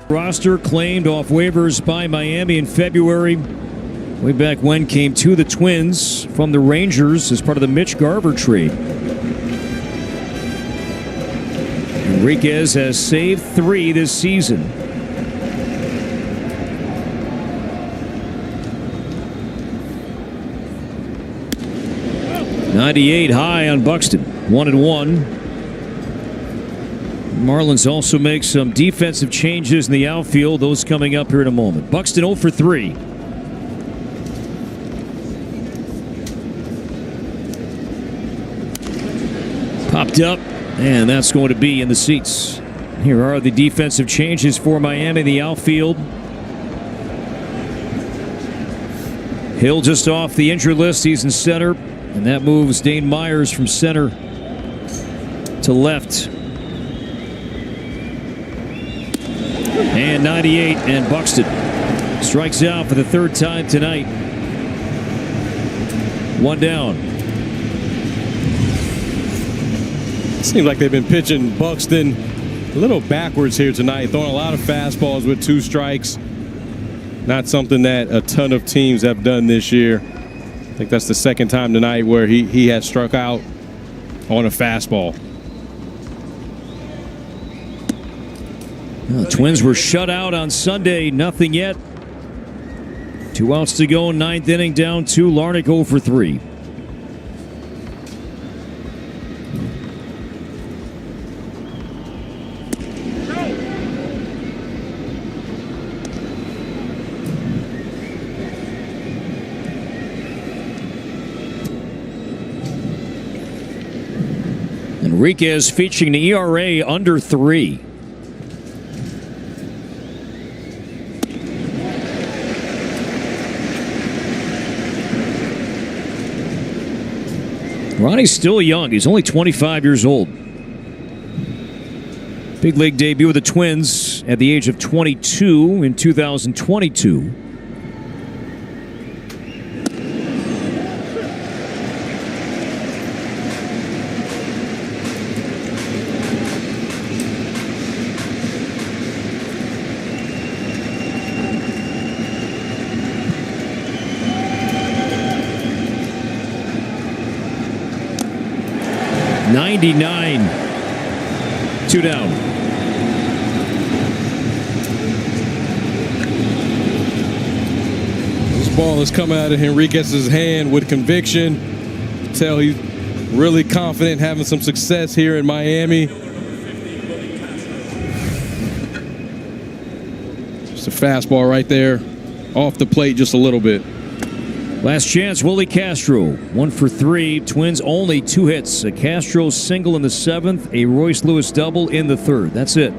Roster claimed off waivers by Miami in February. Way back when came to the Twins from the Rangers as part of the Mitch Garver trade. Enriquez has saved 3 this season. .98 high on Buxton. 1-1. Marlins also make some defensive changes in the outfield. Those coming up here in a moment. Buxton 0 for 3. Popped up, and that's going to be in the seats. Here are the defensive changes for Miami in the outfield. Hill just off the injury list. He's in center, and that moves Dane Myers from center to left. And 98, and Buxton strikes out for the 3rd time tonight. 1 down. Seems like they've been pitching Buxton a little backwards here tonight, throwing a lot of fastballs with 2 strikes. Not something that a ton of teams have done this year. I think that's the 2nd time tonight where he has struck out on a fastball. The Twins were shut out on Sunday. Nothing yet. 2 outs to go. 9th inning, down 2. Larnach 0 for 3. Enriquez featuring the ERA under 3. Ronnie's still young. He's only 25 years old. Big league debut of the Twins at the age of 22 in 2022. '99. 2 down. This ball is coming out of Henriquez's hand with conviction. Tell he's really confident, having some success here in Miami. Just a fastball right there, off the plate just a little bit. Last chance, Willie Castro, 1 for 3. Twins only 2 hits. A Castro single in the 7th, a Royce Lewis double in the 3rd. That's it.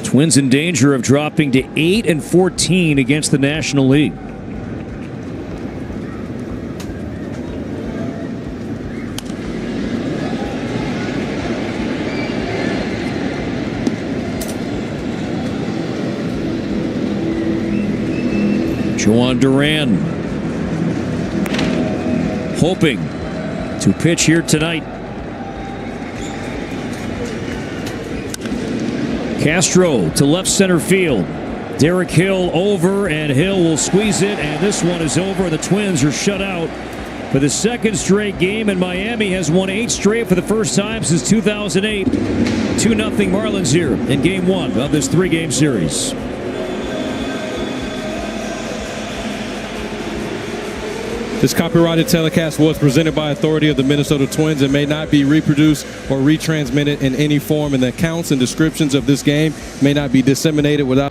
Twins in danger of dropping to 8-14 against the National League. Juan Duran hoping to pitch here tonight. Castro to left center field. Derek Hill over, and Hill will squeeze it, and this one is over. The Twins are shut out for the 2nd straight game, and Miami has won 8 straight for the first time since 2008. 2-0 Marlins here in Game 1 of this 3-game series. This copyrighted telecast was presented by authority of the Minnesota Twins and may not be reproduced or retransmitted in any form, and the accounts and descriptions of this game may not be disseminated without